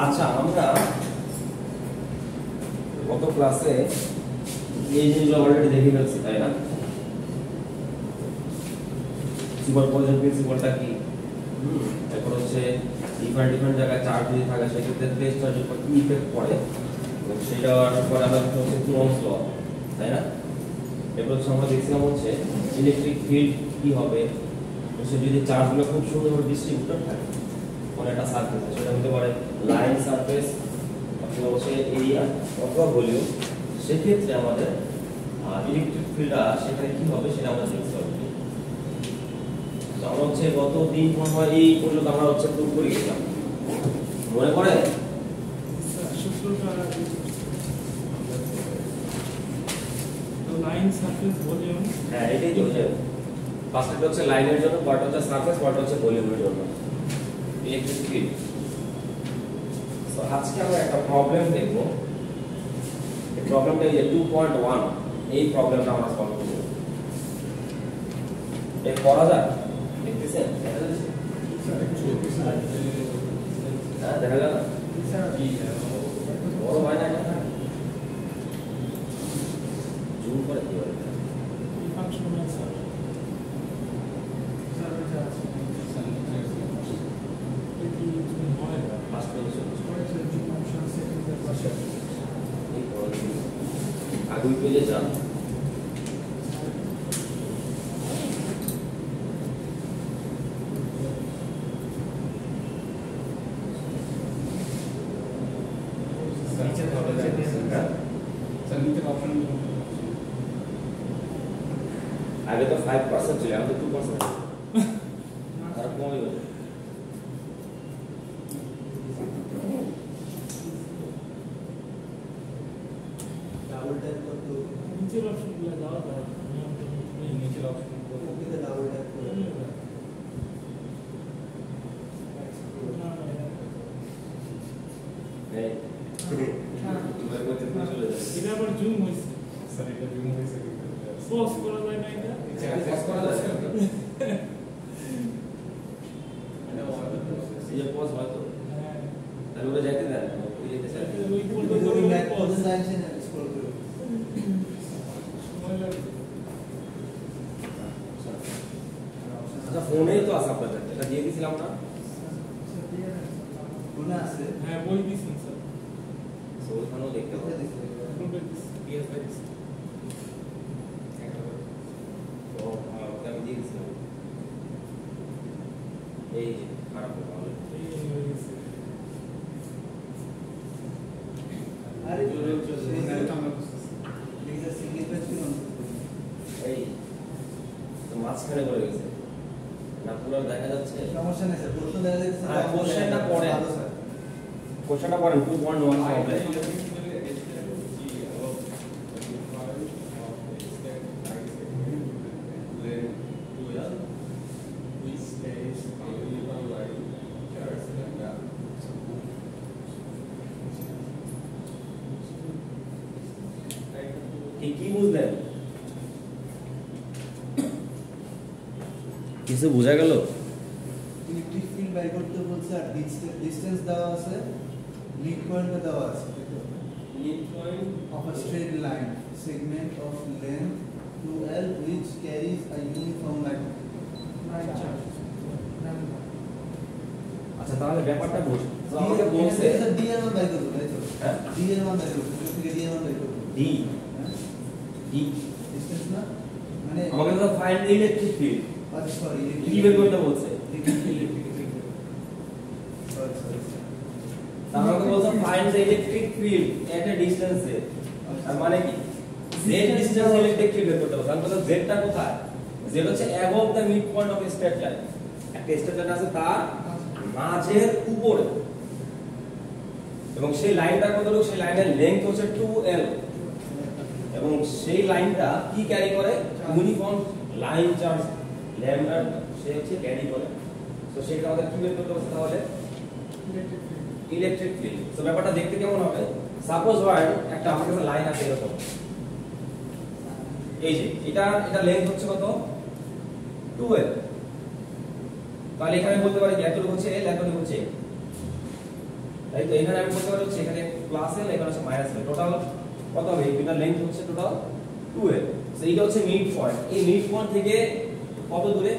আচ্ছা, আমরা গত ক্লাসে এই জিনিসগুলো অলরেডি দেখে ফেলছি, তাই না? সুপারপজিশন প্রিন্সিপালটা কি, তারপর হচ্ছে ডিফারেন্ট জায়গায় চার্জ যদি থাকে সেক্ষেত্রে প্লেস চার্জের উপর কি ইফেক্ট পড়ে, এবং সেটার পরে আমরা হচ্ছে কুলম্বস ল, তাই না? এরপর হচ্ছে আমরা দেখছিলাম হচ্ছে ইলেকট্রিক ফিল্ড কি হবে, সে যদি চার্জগুলো খুব সুন্দরভাবে ডিস্ট্রিবিউটেড থাকে কোনো একটা সারফেস, সেটা হতে পারে লাইন সারফেস অথবা হচ্ছে এরিয়া অথবা ভলিউম, সেক্ষেত্রে আমাদের ইলেকট্রিক ফিল্ডটা সেখানে কি হবে সেটা আমরা দেখতে পাবো। আমরা হচ্ছে গত দিন এই পর্যন্ত আমরা হচ্ছে প্রুভ করে গেছিলাম, মনে পড়ে? লাইন সারফেস ভলিউম, হ্যাঁ এটাই তো হচ্ছে ফার্স্টটা হচ্ছে লাইনের জন্য, পার্ট হচ্ছে সারফেস, পার্ট হচ্ছে ভলিউমের জন্য ইলেকট্রিক ফিল্ড। তো আজকে আমরা একটা প্রবলেম দেখব, এই প্রবলেমটা এই 2.1 এই প্রবলেমটা আমরা সলভ করব। এই করা যায়, দেখতেছেন? দেখা যাচ্ছে? হ্যাঁ দেখা যায় না? বড় হয় না এটা, জুম করে কি বলে ফাংশনাল স্যার আগুন পেলে যান। আগে তো 5% ছিল, এখন তো 2% আর কমে গেল। ডাবল ট্যাপ করতে নিচের অপশনগুলো দাও দাও নিচের অপশন ওকে ডাবল ট্যাপ করে এই তোমার মধ্যে চলে যাচ্ছে। এটা আবার জুম হইছে, স্যার এটা জুম হয়েছে পজ করা যায় না এটা? পজ করা যাচ্ছে না? এই যে পজ হয় তো, হ্যাঁ, তাহলে ওরা যাইতে দেন, ওই যেতে চাই। ওই পর্যন্ত ওই ম্যাপ পজ কোথায় যাচ্ছে না স্ক্রল করে সময় লাগে। আচ্ছা ফোনেই তো আছে আপনাদের, এটা দিয়ে দিয়েছিলাম না? কোনা আছে হ্যাঁ বই দিছেন স্যার, সো ওখানেও দেখতে হবে। কোনটা দিছেন? পিএস বাই দিছি। তো ওটা আমি দিয়ে দিয়েছিলাম। এই যে খারাপ হলো। এই হয়ে গেছে। আরে জোরে জোরে লিখে সিঙ্গেল পেজ কি অন এই তো মাঝখানে পড়ে গেছে না, পুরো দেখা যাচ্ছে? সমস্যা নেই স্যার প্রশ্ন দেখা যাচ্ছে হ্যাঁ, কোশ্চেনটা পড়ে। ভালো স্যার কোশ্চেনটা পড়েন 2.1 প্রবলেম। কি বুঝলেন? কিছু বোঝা গেল? ইলেকট্রিক ফিল্ড বাই করতে বলছে আর ডিসটেন্স দেওয়া আছে, মিড পয়েন্টটা দেওয়া আছে mid point of a straight line segment of length 2l which carries a uniform line charge. আচ্ছা তাহলে ব্যাপারটা বুঝ। তো আমাকে বলছে d এর মান বাই করব তাই তো হ্যাঁ d এর মান বাই করব এখান থেকে d এর মান বাই করব ডি হ্যাঁ ডি ডিসটেন্স না মানে আমাকে তো ফাইন্ড দ্য ইলেকট্রিক ফিল্ড আচ্ছা সরি কি বের করতে বলছে? সরি তাহলে আমাকে বলছে ফাইন্ড দ্য ইলেকট্রিক ফিল্ড এট এ ডিসটেন্সে। তার মানে কি z ডিসটেন্স ইলেকট্রিক ফিল্ড বের করতে বলছে। আমি বলছি z টা কোথায়? z হচ্ছে above the mid point of straight line. একটা স্ট্রেট লাইন আছে তার মাঝের উপরে, এবং সেই লাইনটা কতটুকু? সেই লাইনের লেংথ হচ্ছে 2l, এবং সেই লাইনটা কি ক্যারি করে? ইউনিফর্ম লাইন চার্জ ল্যামডা সে হচ্ছে ক্যারি করে। তো সেটা আমাদের কি বের করতে হবে তাহলে? Electric field. তো ব্যাপারটা দেখতে কেমন হবে? সাপোজ হয় একটা আমার কাছে লাইন আছে এরকম, এই যে এটা লেন্থ হচ্ছে কত? 2l। তাহলে এখানে বলতে পারি যে এতটুকু হচ্ছে l, এতটুকু হচ্ছে l। তো এখানে আমি বলতে পারি হচ্ছে এখানে প্লাস এল এখানে হচ্ছে মাইনাস এল, টোটাল কত হবে? এই দুটার লেন্থ হচ্ছে টোটাল 2l। সো এইটা হচ্ছে মিড পয়েন্ট। এই মিড পয়েন্ট থেকে কত দূরে?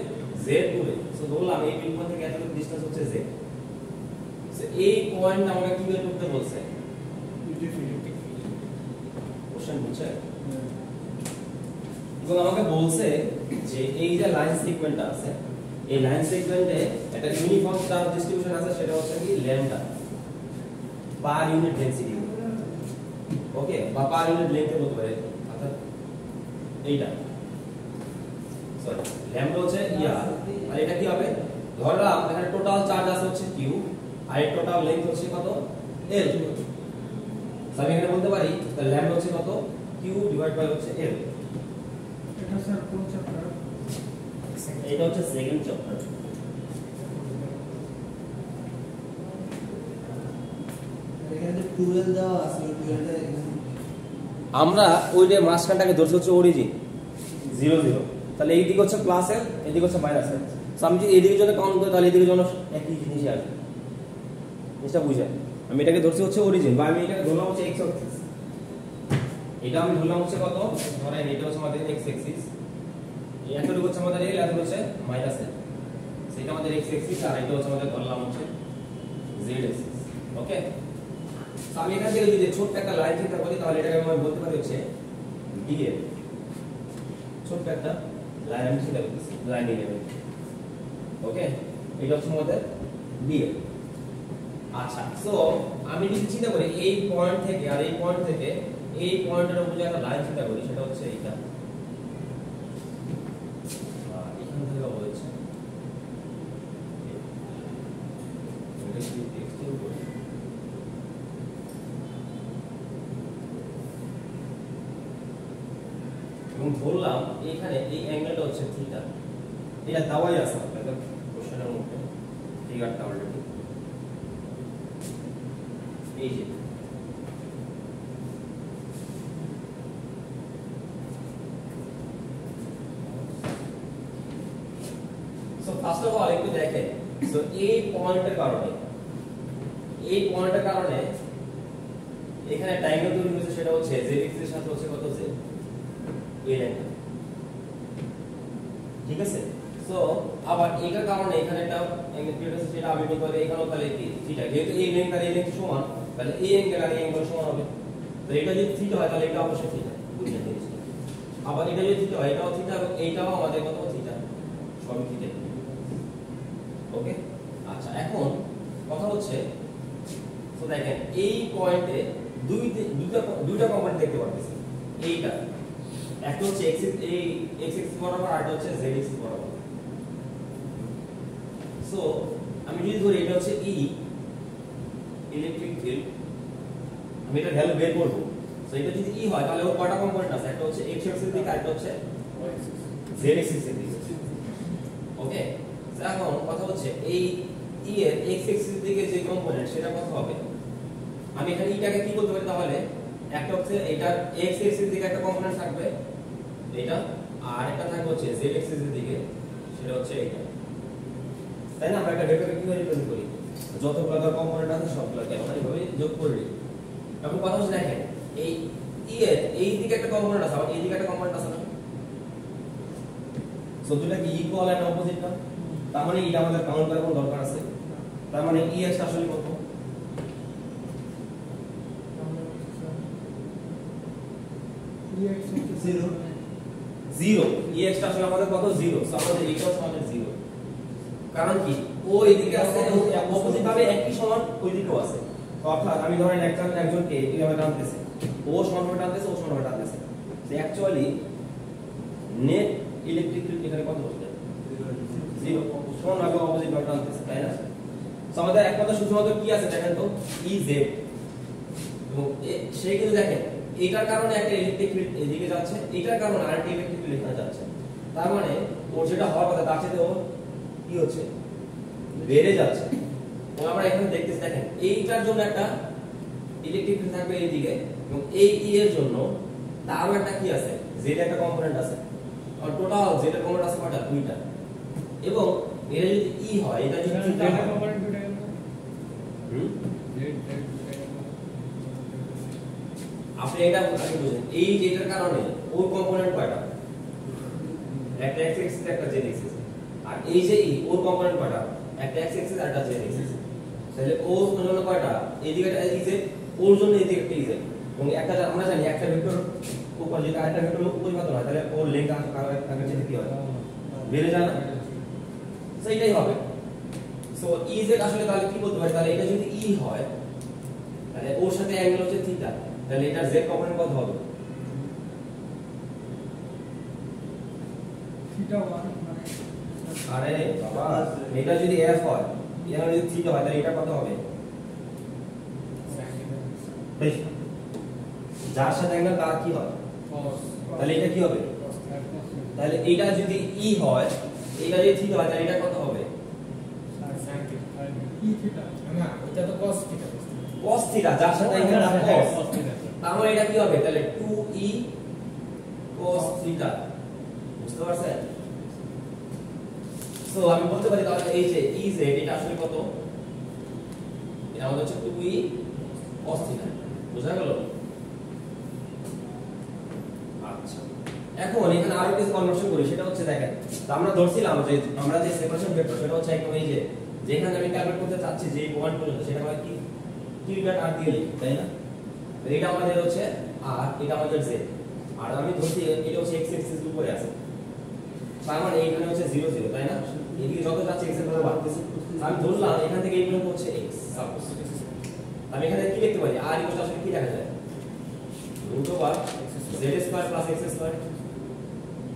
z দূরে। সো ধরলাম এই মিড পয়েন্ট থেকে এতটুকু ডিসটেন্স হচ্ছে z। সো এই পয়েন্ট আমাকে কি বের করতে বলছে? কোশ্চেন বুঝছে? এবং আমাকে বলছে যে এই যে লাইন সেগমেন্টটা আছে, এই লাইন সেগমেন্টে একটা ইউনিফর্ম চার্জ ডিস্ট্রিবিউশন আছে, সেটা হচ্ছে কি ল্যামডা পার ইউনিট ডেনসিটি। ওকে, বা পার ইউনিট লেন্থে বলতে পারে, অর্থাৎ এইটা সরি ল্যামডা হচ্ছে ইয়ার, আর এটা কি হবে? ধরলাম এখানে টোটাল চার্জ আছে হচ্ছে q, আর এর টোটাল লেন্থ হচ্ছে কত? l। আমি এখানে বলতে পারি তাহলে ল্যামডা হচ্ছে কত? q ডিভাইড বাই হচ্ছে l। এটা স্যার কোন চ্যাপ্টার? এটা হচ্ছে সেকেন্ড চ্যাপ্টার। এখানে যে 12 দেওয়া আছে, 12 এখানে আমরা ওই যে মাঝখানটাকে ধরছি হচ্ছে অরিজিন 0 0, তাহলে এই দিকে হচ্ছে প্লাস এল, এই দিকে হচ্ছে মাইনাস এল। সো আমি যদি এদিকে জন্য কাউন্ট করি তাহলে এদিকে জন্য একই জিনিসই আসবে। জিনিসটা বুঝে আমি এটাকে ধরছি হচ্ছে অরিজিন, বা আমি এটাকে ধরলাম হচ্ছে এক্স অ্যাক্সিস। এটা আমি ধরলাম হচ্ছে কত? ধরেন এটা হচ্ছে আমাদের এক্স অ্যাক্সিস, এই এতটুকু হচ্ছে আমাদের এল, এত হচ্ছে মাইনাস এল। সেটা আমাদের এক্স অ্যাক্সিস, আর এটা হচ্ছে আমাদের ধরলাম হচ্ছে জেড অ্যাক্সিস। ওকে, তো আমি এখান থেকে যদি ছোট্ট একটা লাইন চিন্তা করি তাহলে এটাকে আমি বলতে পারি হচ্ছে ডিএল। ছোট্ট একটা লাইন আমি চিন্তা করতেছি, লাইন এলিমেন্ট। ওকে, এটা হচ্ছে আমাদের ডিএল। আচ্ছা, সো আমি যদি চিন্তা করি এই পয়েন্ট থেকে আর এই পয়েন্ট থেকে এই পয়েন্টের উপর যে একটা লাইন চিন্তা করি, সেটা হচ্ছে এইটা। এখান থেকে বলছে এটা কি এক্সটেন্ড করি, এবং বললাম এখানে এই অ্যাঙ্গেলটা হচ্ছে থিটা। এটা দেওয়াই আছে আপনাদের কোশ্চেনের মধ্যে, ফিগারটা অলরেডি এই যে। সো ফার্স্ট অফ অল একটু দেখেন, সো এই পয়েন্টের কারণে এখানে ট্রায়াঙ্গেল তৈরি হয়েছে, সেটা হচ্ছে z এক্সিস এর সাথে হচ্ছে কত? z এই লাইনটা, ঠিক আছে? সো আবার এটার কারণে এখানে একটা অ্যাঙ্গেল ক্রিয়েট হচ্ছে, সেটা আমি বলতে পারি এখানেও তাহলে কি থিটা, যেহেতু এই লেন্থ আর এই লেন্থ সমান, তাহলে এই অ্যাঙ্গেল আর এই অ্যাঙ্গেল সমান হবে। তো এটা যদি থিটা হয় তাহলে এটা অবশ্যই থিটা, বুঝলেন জিনিসটা? আবার এটা যদি থিটা হয় এটাও থিটা, এবং এইটাও আমাদের কত? থিটা, সবই থিটা। ওকে, আচ্ছা এখন কথা হচ্ছে, তো দেখেন এই পয়েন্টে দুইটা কম্পোনেন্ট দেখতে পাচ্ছি। এইটা একটা হচ্ছে x এক্সিস বরাবর, আর একটা হচ্ছে z এক্সিস বরাবর। সো আমি যদি ধরি এটা হচ্ছে E ইলেকট্রিক ফিল্ড, আমি এটা ভ্যালু বের করব। সো এটা যদি E হয় তাহলে ওর কয়টা কম্পোনেন্ট আছে? একটা হচ্ছে x এক্সিস দিকে, আর একটা হচ্ছে z এক্সিস দিকে। ওকে, এখন কথা হচ্ছে এই E এর x এক্সিস দিকে যে কম্পোনেন্ট সেটা কত হবে? আমি এখানে এটাকে কি বলতে পারি তাহলে? একটা হচ্ছে এটা x এক্সিস দিকে একটা কম্পোনেন্ট থাকবে এটা, আর একটা থাকবে হচ্ছে z এক্সিস দিকে, সেটা হচ্ছে এটা। তাই না? আমরা একটা ভেক্টরকে কিভাবে রিপ্রেজেন্ট করি? যতগুলো ধর কম্পোনেন্ট আছে সবগুলোকে আমরা এইভাবে যোগ করি। এখন কথা হচ্ছে দেখেন এই E এর এই দিকে একটা কম্পোনেন্ট আছে, আর এই দিকে একটা কম্পোনেন্ট আছে না? সো দুটো কি ইকুয়াল এন্ড অপোজিট না? তার মানে এটা আমাদের কাউন্ট করার কোনো দরকার আছে? তার মানে E এর আসলে কত? 0। ex টা আসলে আমাদের কত? 0। সো আমাদের এটাও সমান 0। কারণ কি? ও এদিকে আছে, অপোজিট ভাবে একই সমান ওই দিকেও আছে। অর্থাৎ আমি ধরেন একজনকে এইভাবে টানতেছি, ও সমানভাবে টানতেছে, ও সমানভাবে টানতেছে। So actually net electric field এখানে কত হচ্ছে? 0। সমানভাবে অপোজিট ভাবে টানতেছে, তাই না? সো আমাদের একমাত্র শুধুমাত্র কি আছে দেখেন তো? Ez। এবং সেই কিন্তু দেখেন এটার কারণে একটা ইলেকট্রিক ফিল্ড এদিকে যাচ্ছে, এটার কারণে আরেকটা ইলেকট্রিক ফিল্ড এখানে যাচ্ছে। তার মানে ওর যেটা হওয়ার কথা তার চেয়ে ও কি হচ্ছে? বেড়ে যাচ্ছে। এবং আমরা এখানে দেখতেছি দেখেন এইটার জন্য একটা ইলেকট্রিক ফিল্ড থাকবে এইদিকে, এবং এই ই এর জন্য তারও একটা কি আছে? জেড একটা কম্পোনেন্ট আছে। আর টোটাল জেড এর কম্পোনেন্ট আছে কয়টা? দুইটা। এবং এটা যদি ই হয়, এটা যদি থিটা হয়, কম্পোনেন্ট দুটো হুম z আপনি এটা আগে বুঝেন এই যেটার কারণে ওর কম্পোনেন্ট কয়টা একটা x এক্সিস একটা z এক্সিস আর এই যে ওর কম্পোনেন্ট কয়টা একটা x এক্সিস আর একটা z এক্সিস তাহলে ওর জন্য কয়টা এদিকে একটা z ওর জন্য এদিকে একটা z এবং একটা আমরা জানি একটা ভেক্টর উপর যদি আরেকটা ভেক্টর পরিবর্তন হয় তাহলে ওর লেংথ আগের চেয়ে কি হয় বেড়ে যায় না সেইটাই হবে সো ez আসলে তাহলে কি বলতে পারি তাহলে এটা যদি e হয় তাহলে ওর সাথে অ্যাঙ্গেল হচ্ছে থিটা তাহলে এটা z কম্পোনেন্ট কত হবে থিটা 1 মানে আরে বাবা এটা যদি f হয় এটা যদি থিটা হয় তাহলে এটা কত হবে বেশ যার সাথে অ্যাঙ্গেল তার কি হয় cos তাহলে এটা কি হবে তাহলে এটা যদি e হয় এটা যদি থিটা হয় তাহলে এটা কত হবে কি থিটা না ওটা তো cos থিটা cos থিটা যার সাথে অ্যাঙ্গেল তার cos তার মানে এটা কি হবে তাহলে 2e cos থিটা বুঝতে পারছেন সো আমি বলতে পারি তাহলে এই যে ez এটা আসলে কত এটা আমাদের হচ্ছে 2e cos থিটা বুঝা গেল আচ্ছা এখন এখানে আরো কিছু কনভার্সন করি সেটা হচ্ছে দেখেন তো আমরা ধরছিলাম যে আমরা যে সেপারেশন ভেক্টর সেটা হচ্ছে একদম এই যে যেখানে আমি ক্যালকুলেট করতে চাচ্ছি যে পয়েন্ট পর্যন্ত সেটা হয় কি কিউবিক আর দিয়ে লিখি তাই না তো এটা আমাদের হচ্ছে আর এটা আমাদের z আর আমি ধরছি এটা হচ্ছে x এক্সিস উপরে আছে তার মানে এইখানে হচ্ছে 0 0 তাই না এদিকে যত যাচ্ছে x এর ভ্যালু বাড়তেছে আমি ধরলাম এখান থেকে এই পর্যন্ত হচ্ছে x সাপোজ আমি এখানে কি লিখতে পারি r ইকুয়াল আসলে কি লেখা যায় √z² + x²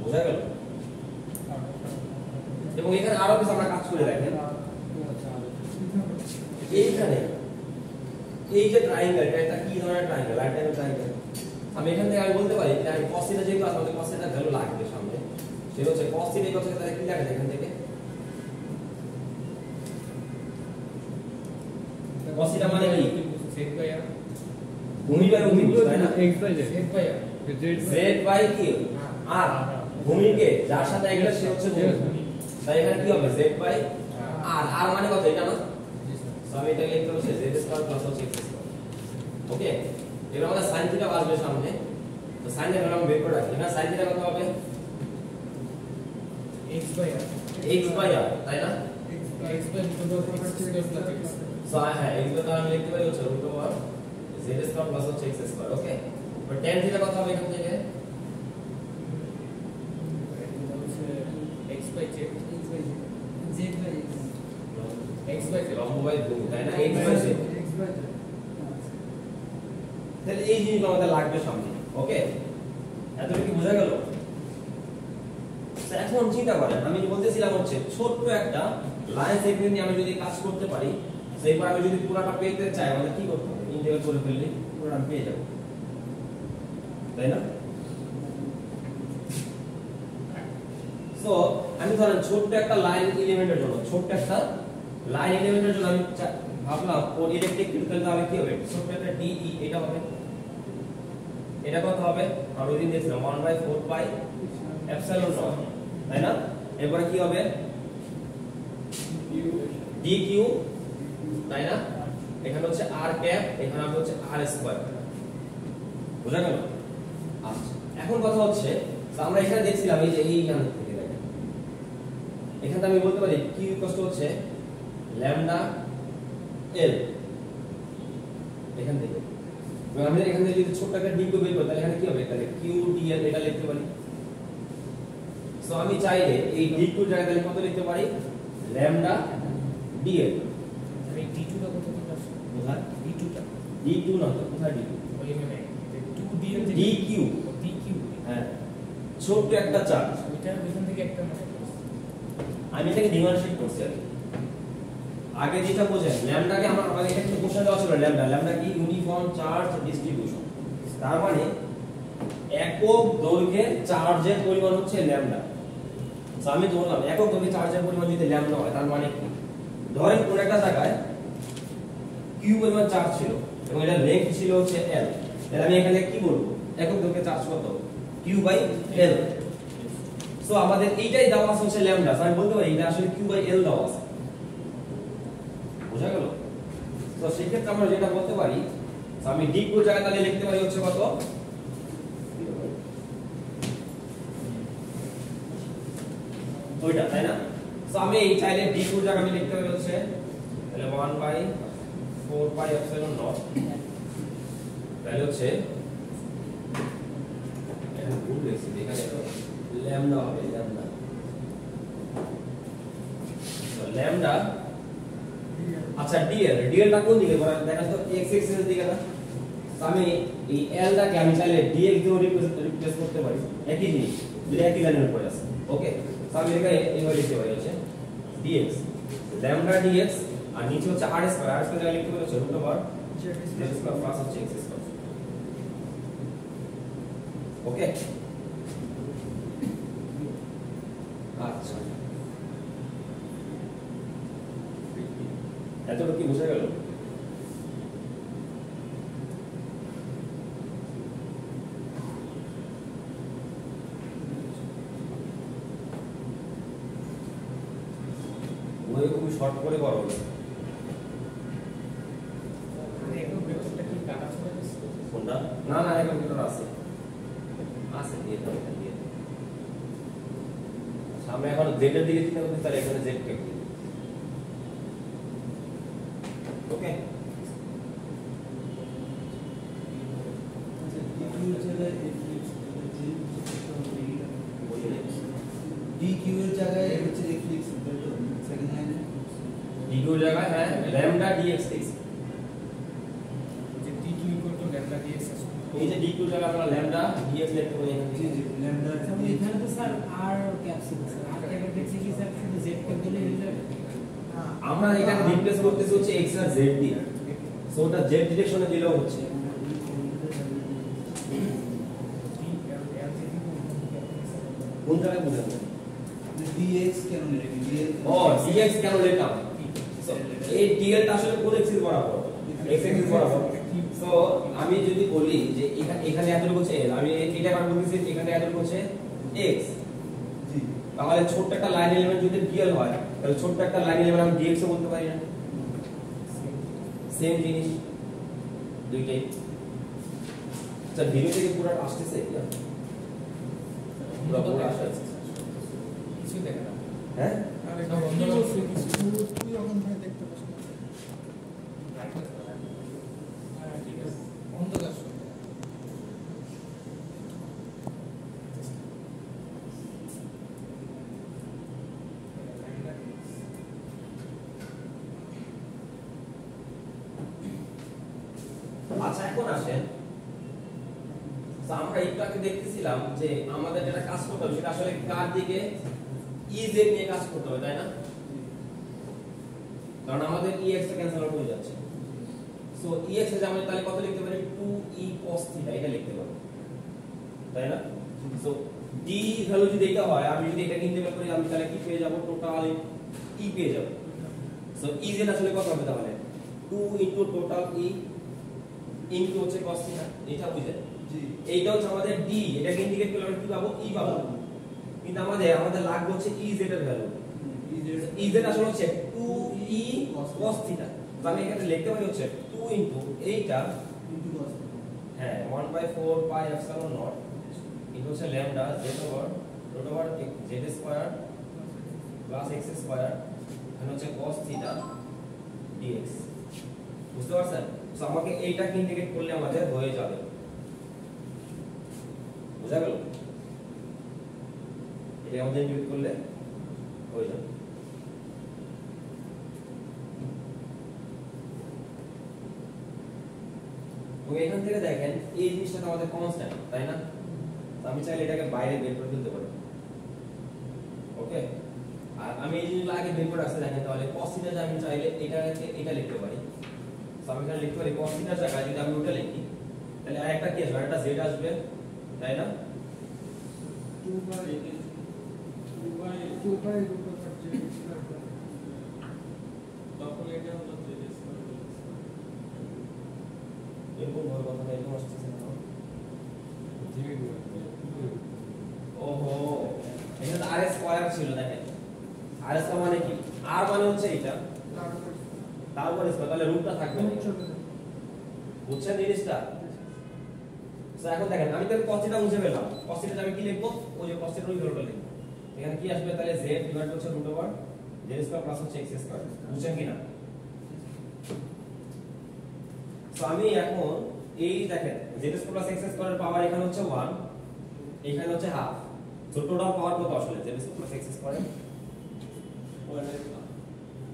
বোঝা গেল এবং এখানে আরো কিছু আমরা কাজ করে দেখেন এইখানে এই যে ট্রায়াঙ্গেল এটা কি ধরনের ট্রায়াঙ্গেল রাইট অ্যাঙ্গেল ট্রায়াঙ্গেল আমি এখান থেকে আমি বলতে পারি যে cos থিটা যেহেতু আছে আমাদের cos থিটা ভ্যালু লাগবে সামনে সেটা হচ্ছে cos থিটা ইকুয়াল টু তাহলে কি লেখা যায় এখান থেকে cos থিটা মানে কি ভূমি বাই ভূমি তাই না x by z z by কি r ভূমিকে যার সাথে অ্যাঙ্গেল সে হচ্ছে ভূমি তাই এখানে কি হবে z বাই r r মানে কত এটা না সো আমি এটা লিখতে হচ্ছে z² + x² ওকে এবার আমাদের sin থিটা আসবে সামনে তো sin এর ভ্যালু আমি বের করে রাখি এখানে sin থিটা কত হবে x by r x by r তাই না x by x সো হ্যাঁ x বাই আমি লিখতে পারি হচ্ছে √z² + x² ওকে তো tan থিটা কত হবে এখান থেকে x by z x by z লম্ব বাই ভূমি তাই না x বাই z তাহলে এই জিনিসটা আমাদের লাগবে সামনে ওকে এতটুকু কি বোঝা গেল তো এখন চিন্তা করেন আমি বলতেছিলাম হচ্ছে ছোট্ট একটা লাইন সেগমেন্ট নিয়ে আমি যদি কাজ করতে পারি সেইবার আমি যদি পুরোটা পেতে চাই আমাদের কি করতে হবে ইন্টিগ্রেট করে ফেললে পুরোটা আমি পেয়ে যাব তাই না সো আমি ধরেন ছোট্ট একটা লাইন এলিমেন্টের জন্য ছোট্ট একটা লাইন এলিমেন্টের জন্য আমি ভাবলাম ওর ইলেকট্রিক ফিল্ড তাহলে হবে কি হবে ছোট্ট একটা ডি ই এটা হবে এটা কত হবে আমরা ওইদিন দেখছিলাম 1/4 পাই এপসাইলন নট তাই না এরপরে কি হবে dq তাই না এখানে হচ্ছে r ক্যাপ এখানে হবে হচ্ছে r স্কয়ার বুঝা গেল আচ্ছা এখন কথা হচ্ছে আমরা এখানে দেখছিলাম এই যে এইখান থেকে দেখেন এখানে আমি বলতে পারি q হচ্ছে ল্যামডা l এখান থেকে আমরা এখান থেকে যদি ছোট একটা dq বের করি তাহলে এখানে কি হবে তাহলে q dl এটা লিখতে পারি সো আমি চাইলে এই dq জায়গায় তাহলে কত লিখতে পারি ল্যামডা dl এই d2 টা কত থেকে আসছে কোথায় d2 টা d2 না তো কোথায় dq ওই মানে 2dl dq dq হ্যাঁ ছোট একটা চার্জ ওইটা এখান থেকে একটা মানে আমি এটাকে ডিফারেন্সিয়েট করছি আগে যেটা বোঝেন ল্যামডাকে আমাদের এটা কিন্তু কোশ্চেন দেওয়া ছিল ল্যামডা কি ইউনিফর্ম চার্জ ডিস্ট্রিবিউশন তার মানে একক দৈর্ঘ্যে চার্জের পরিমাণ হচ্ছে ল্যামডা তো আমি ধরলাম একক দৈর্ঘ্যে চার্জের পরিমাণ যদি ল্যামডা হয় তার মানে কি ধরেন কোন একটা জায়গায় কিউ পরিমাণ চার্জ ছিল এবং এটা লেংথ ছিল হচ্ছে l তাহলে আমি এখানে কি বলবো একক দৈর্ঘ্যে চার্জ কত কিউ বাই l সো আমাদের এইটাই দেওয়া আছে হচ্ছে ল্যামডা আমি বলতে পারি এটা আসলে কিউ বাই l দেওয়া আছে বোঝা গেল তো সেই ক্ষেত্রে আমরা যেটা বলতে পারি তো আমি d পুরো জায়গা তাহলে লিখতে পারি হচ্ছে কত ওইটা তাই না তো আমি এই চাইলে d পুরো জায়গা আমি লিখতে পারি হচ্ছে তাহলে 1/4 পাই এপসিলন নট তাহলে হচ্ছে এখানে ভুল লিখছি এখানে ল্যামডা হবে ল্যামডা তো ল্যামডা আচ্ছা dl টা কোন দিকে বলেন দেখা তো x এক্সিস এর দিকে না তো আমি এই l টাকে আমি চাইলে dx দিয়ে রিপ্লেস করতে পারি একই জিনিস দুটো একই লাইনের উপরে আছে ওকে তো আমি এখানে এইভাবে লিখতে পারি হচ্ছে dx ল্যামডা dx আর নিচে হচ্ছে r স্কয়ার জায়গায় লিখতে পারি হচ্ছে √z স্কয়ার প্লাস হচ্ছে x স্কয়ার ওকে আচ্ছা এতটুকু কি বোঝা গেল ওই খুবই শর্ট করে করো একদম ব্রেকআপটা কি কাটা চলে গেছে কোনটা না না এখন ভিতর আছে আছে দিয়ে দাও এটা দিয়ে দাও সামনে এখন z এর দিকে চিন্তা করতে তাহলে এখানে z কে ওকে dq এর জায়গায় হচ্ছে f লিখছি তো সেকেন্ড লাইনে dq এর জায়গায় হ্যাঁ lambda dx লিখছি যে dq = lambda dx আছে এই যে dq এর জায়গায় আমরা lambda dx লিখতে পারি এখানে জি জি ল্যামডা এখানে তো স্যার আর ক্যাপসুল স্যার আর ক্যাপসুল দেখছি কি স্যার শুধু জেড কে দিলে হয়ে যাবে আমরা এখানে রিপ্লেস করতেছি হচ্ছে x আর z দিয়ে সো ওটা z ডিরেকশনে দিলেও হচ্ছে কোন জায়গায় বুঝেন dx কেন লিখি dl ও dx কেন লিখলাম সো এই dl টা আসলে কোন এক্সিস বরাবর x এক্সিস বরাবর সো আমি যদি বলি যে এখানে এতটুকু হচ্ছে l আমি এটা কার বলতেছি এখানে এতটুকু হচ্ছে x জি তাহলে ছোট একটা লাইন এলিমেন্ট যদি dl হয় তাহলে ছোট একটা লাইন এলিমেন্ট আমি dx ও বলতে পারি না সেম জিনিস দুইটাই আচ্ছা ভিডিও থেকে পুরো আসতেছে এটা পুরো আসছে কিছু দেখা না হ্যাঁ আরে সব বন্ধ করছে কিছু তুই এখন ভাই দেখতে পাস না হ্যাঁ ঠিক আছে অন্ধকার শুনতে আচ্ছা এখন আসেন তো আমরা একটু আগে দেখতেছিলাম যে আমাদের যেটা কাজ করতে হবে সেটা আসলে কার দিকে ez নিয়ে কাজ করতে হবে তাই না কারণ আমাদের ex টা ক্যান্সেল আউট হয়ে যাচ্ছে সো ex এর আমরা তাহলে কত লিখতে পারি 2e cos θ এটা লিখতে পারি তাই না সো d ভ্যালু যদি এটা হয় আমি যদি এটা ইন্টিগ্রেট করি আমি তাহলে কি পেয়ে যাব টোটাল e পেয়ে যাব সো ez আসলে কত হবে তাহলে 2 ইনটু টোটাল e ইনটু হচ্ছে cos θ এটা বুঝেন জি এইটা হচ্ছে আমাদের d এটাকে ইন্টিগ্রেট করলে আমরা কি পাবো e পাবো কিন্তু আমাদের লাগবে হচ্ছে ez এর ভ্যালু ez আসলে হচ্ছে 2e cos θ তো আমি এখানে লিখতে পারি হচ্ছে 2 ইনটু এইটা ইনটু cos হ্যাঁ 1/4 পাই এপসিলন নট ইনটু হচ্ছে lambda z over root over z square plus x square এখানে হচ্ছে cos θ dx বুঝতে পারছেন সো আমাকে এইটাকে ইন্টিগ্রেট করলে আমাদের হয়ে যাবে বুঝা গেল এটা আমাদের ইন্টিগ্রেট করলে হয়ে যাবে তো এখান থেকে দেখেন এই জিনিসটা তো আমাদের কনস্ট্যান্ট তাই না তো আমি চাইলে এটাকে বাইরে বের করে ফেলতে পারি ওকে আর আমি এই জিনিসগুলো আগে বের করে আসতে দেখেন তাহলে cos θ আমি চাইলে এটা লিখতে পারি তো আমি এখানে লিখতে পারি cos θ জায়গায় যদি আমি ওটা লিখি তাহলে আরেকটা কি আসবে আরেকটা z আসবে তাই না 2 by root over z square তখন এটা হলো জেড স্কয়ার এরকম ভাবে কথা এরকম আসতেছে না জিবি ওহো এখানে আর স্কয়ার ছিল দেখেন আর স্কয়ার মানে কি আর মানে হচ্ছে এটা তারপরে স্কয়ার তাহলে রুটটা থাকবে না চলে যাবে বুঝছেন জিনিসটা? তো এখন দেখেন আমি তো cos θ মুছে ফেললাম। cos θ আমি কি লিখবো? ওই যে cos θ ওই ধরনটা লিখবো। এখানে কি আসবে তাহলে z ডিভাইড হচ্ছে √z² প্লাস হচ্ছে x²। বুঝছেন কি না? তো আমি এখন এই দেখেন z² প্লাস x² এর পাওয়ার এখানে হচ্ছে 1, এখানে হচ্ছে হাফ। তো টোটাল পাওয়ার কত আসলে z² প্লাস x² এর?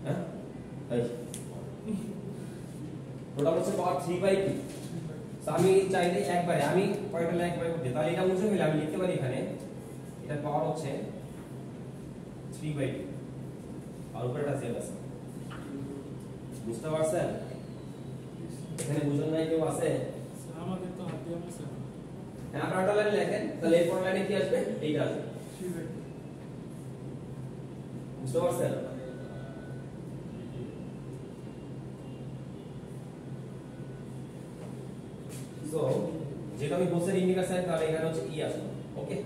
হ্যাঁ? এই টোটাল হচ্ছে পাওয়ার 3/2। তো আমি চাইলে একবারে আমি কয়টা একবারে করতে তাহলে এটা মুছে ফেলে আমি লিখতে পারি এখানে এটা পাওয়ার হচ্ছে 3/2 আর উপরে একটা z আছে। বুঝতে পারছেন? এখানে বুঝুন নাই কেউ আছে? আমাদের তো হাত দিয়ে মুছে না। হ্যাঁ আপনারা লাইনে লেখেন তাহলে এরপর লাইনে কি আসবে? এইটা আসবে। বুঝতে পারছেন? সো যেটা আমি বলছি ইন্ডিকেটর সাইন তাহলে এখানে হচ্ছে ই আসবে। ওকে,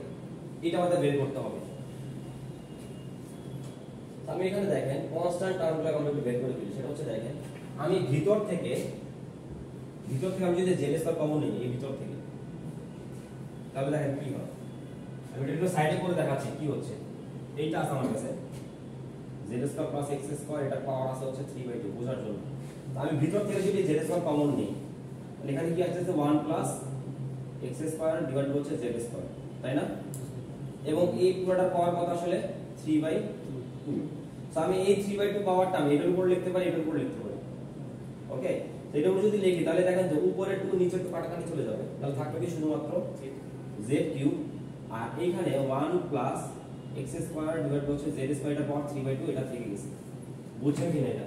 এটা আমাদের বের করতে হবে। আমি এখানে দেখেন কনস্ট্যান্ট টার্মগুলো আমরা একটু বের করে দিই। সেটা হচ্ছে দেখেন আমি ভিতর থেকে আমি যদি z² কমন নিই এই ভিতর থেকে তাহলে দেখেন কি হয়। আমি এটা একটু সাইডে করে দেখাচ্ছি কি হচ্ছে। এইটা আছে আমার কাছে z² প্লাস x² এটা পাওয়ার আছে হচ্ছে 3/2 বোঝার জন্য। তো আমি ভিতর থেকে যদি z² কমন নিই তাহলে এখানে কি আসছে 1 প্লাস x² ডিভাইড হচ্ছে z², তাই না? এবং এই পুরোটার পাওয়ার কত আসলে 3/2। সো আমি এই 3/2 পাওয়ারটা আমি এটার উপর লিখতে পারি, এটার উপর লিখতে পারি। ওকে, তো এটার উপর যদি লিখি তাহলে দেখেন যে উপরে টু নিচে একটু কাটাকাটি চলে যাবে। তাহলে থাকবে কি শুধুমাত্র z³ আর এইখানে 1 প্লাস x² ডিভাইড হচ্ছে z² এর পাওয়ার 3/2 এটা থেকে গেছে। বুঝছেন কি না এটা?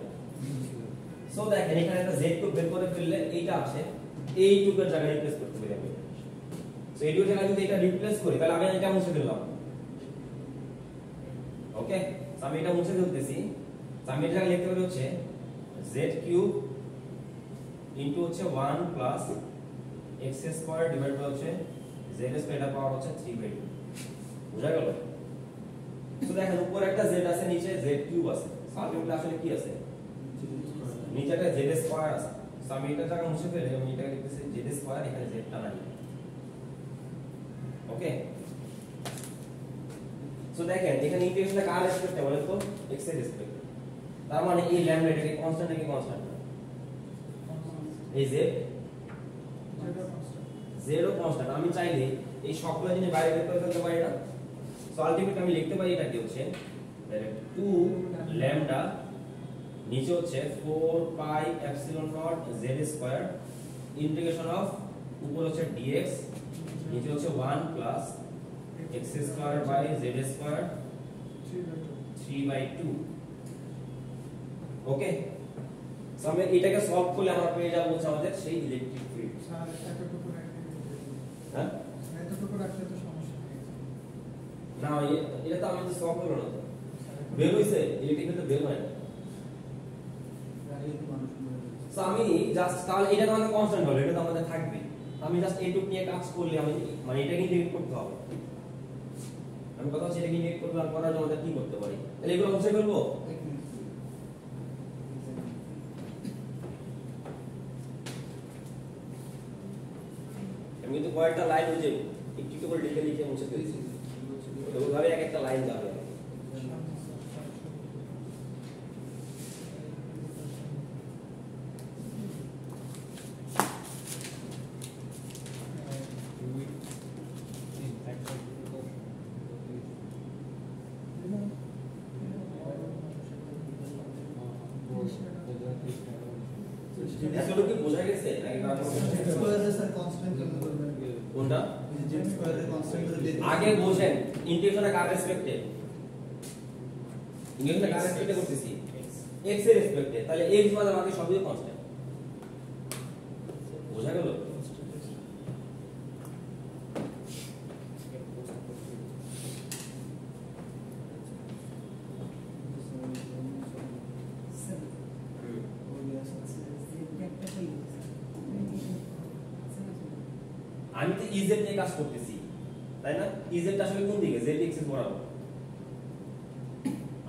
সো দেখেন এখানে একটা z কে বের করে ফেললে এইটা আসে এইটুকুর জায়গায় রিপ্লেস করতে পারি আমি। সো এইটুকুর জায়গায় যদি এটা রিপ্লেস করি তাহলে আমি এটা মুছে ফেললাম। ওকে, সো আমি এটা মুছে ফেলতেছি। সো আমি এটা লিখতে পারি হচ্ছে z³ ইনটু হচ্ছে 1 প্লাস x² ডিভাইড হচ্ছে z² এর পাওয়ার হচ্ছে 3/2। বুঝা গেল? সো দেখেন উপরে একটা z আছে নিচে z³ আছে। সালফেটটা আসলে কি আছে? নিচে একটা z² আছে। সো আমি এটা জায়গা মুছে ফেলে আমি এটা লিখতেছি z² এখানে z টা নাই। ওকে, সো দেখেন এখানে ইকুয়েশনটা কার রেসপেক্টে বলেন তো? x এর রেসপেক্টে। তার মানে এই ল্যামডা এটাকে কনস্ট্যান্ট নাকি কনস্ট্যান্ট? এই z ও কনস্ট্যান্ট। আমি চাইলে এই সবগুলো জিনিস বাইরে বের করে ফেলতে পারি না। সো আলটিমেটলি আমি লিখতে পারি এটা কি হচ্ছে 2 ল্যামডা নিচে হচ্ছে 4 পাই epsilon not z² integration of উপর হচ্ছে dx নিচে হচ্ছে 1 plus x² by z² 3/2। Okay, so আমি এটাকে সলভ করলে আমরা পেয়ে যাব হচ্ছে আমাদের সেই ইলেকট্রিক ফিল্ড। স্যার এতটুকু রাখলে হ্যাঁ এতটুকু রাখলে তো সমস্যা নেই। না এটা তো আমি তো সলভ করব না। বের হইছে ইলেকট্রিক ফিল্ড বের হয় না। সো আমি জাস্ট তাহলে এটা তো আমাদের কনস্ট্যান্ট হবে, এটা তো আমাদের থাকবে। আমি জাস্ট এইটুকু নিয়ে কাজ করলে আমি মানে এটাকে ইন্টিগ্রেট করতে হবে। আমি কথা হচ্ছে এটাকে ইন্টিগ্রেট করব আর করার জন্য আমাদের কি করতে পারি? তাহলে এগুলো মুছে ফেলবো। আমি কিন্তু কয়েকটা লাইন বুঝে একটু একটু করে লিখে লিখে মুছে ফেলেছি। ওইভাবে এক একটা লাইন যাবে। আসলে কি বোঝা গেছে নাকি না? কোনটা আগে বোঝেন ইন্টিগ্রেশনটা কার রেসপেক্টে? ইন্টিগ্রেশনটা কার রেসপেক্টে করতেছি? x এর রেসপেক্টে। তাহলে x মানে আমাকে সবই কনস্ট্যান্ট। বোঝা গেল? আমি তো ez নিয়ে কাজ করতেছি, তাই না? ez টা আসলে কোন দিকে? z এক্সিস বরাবর।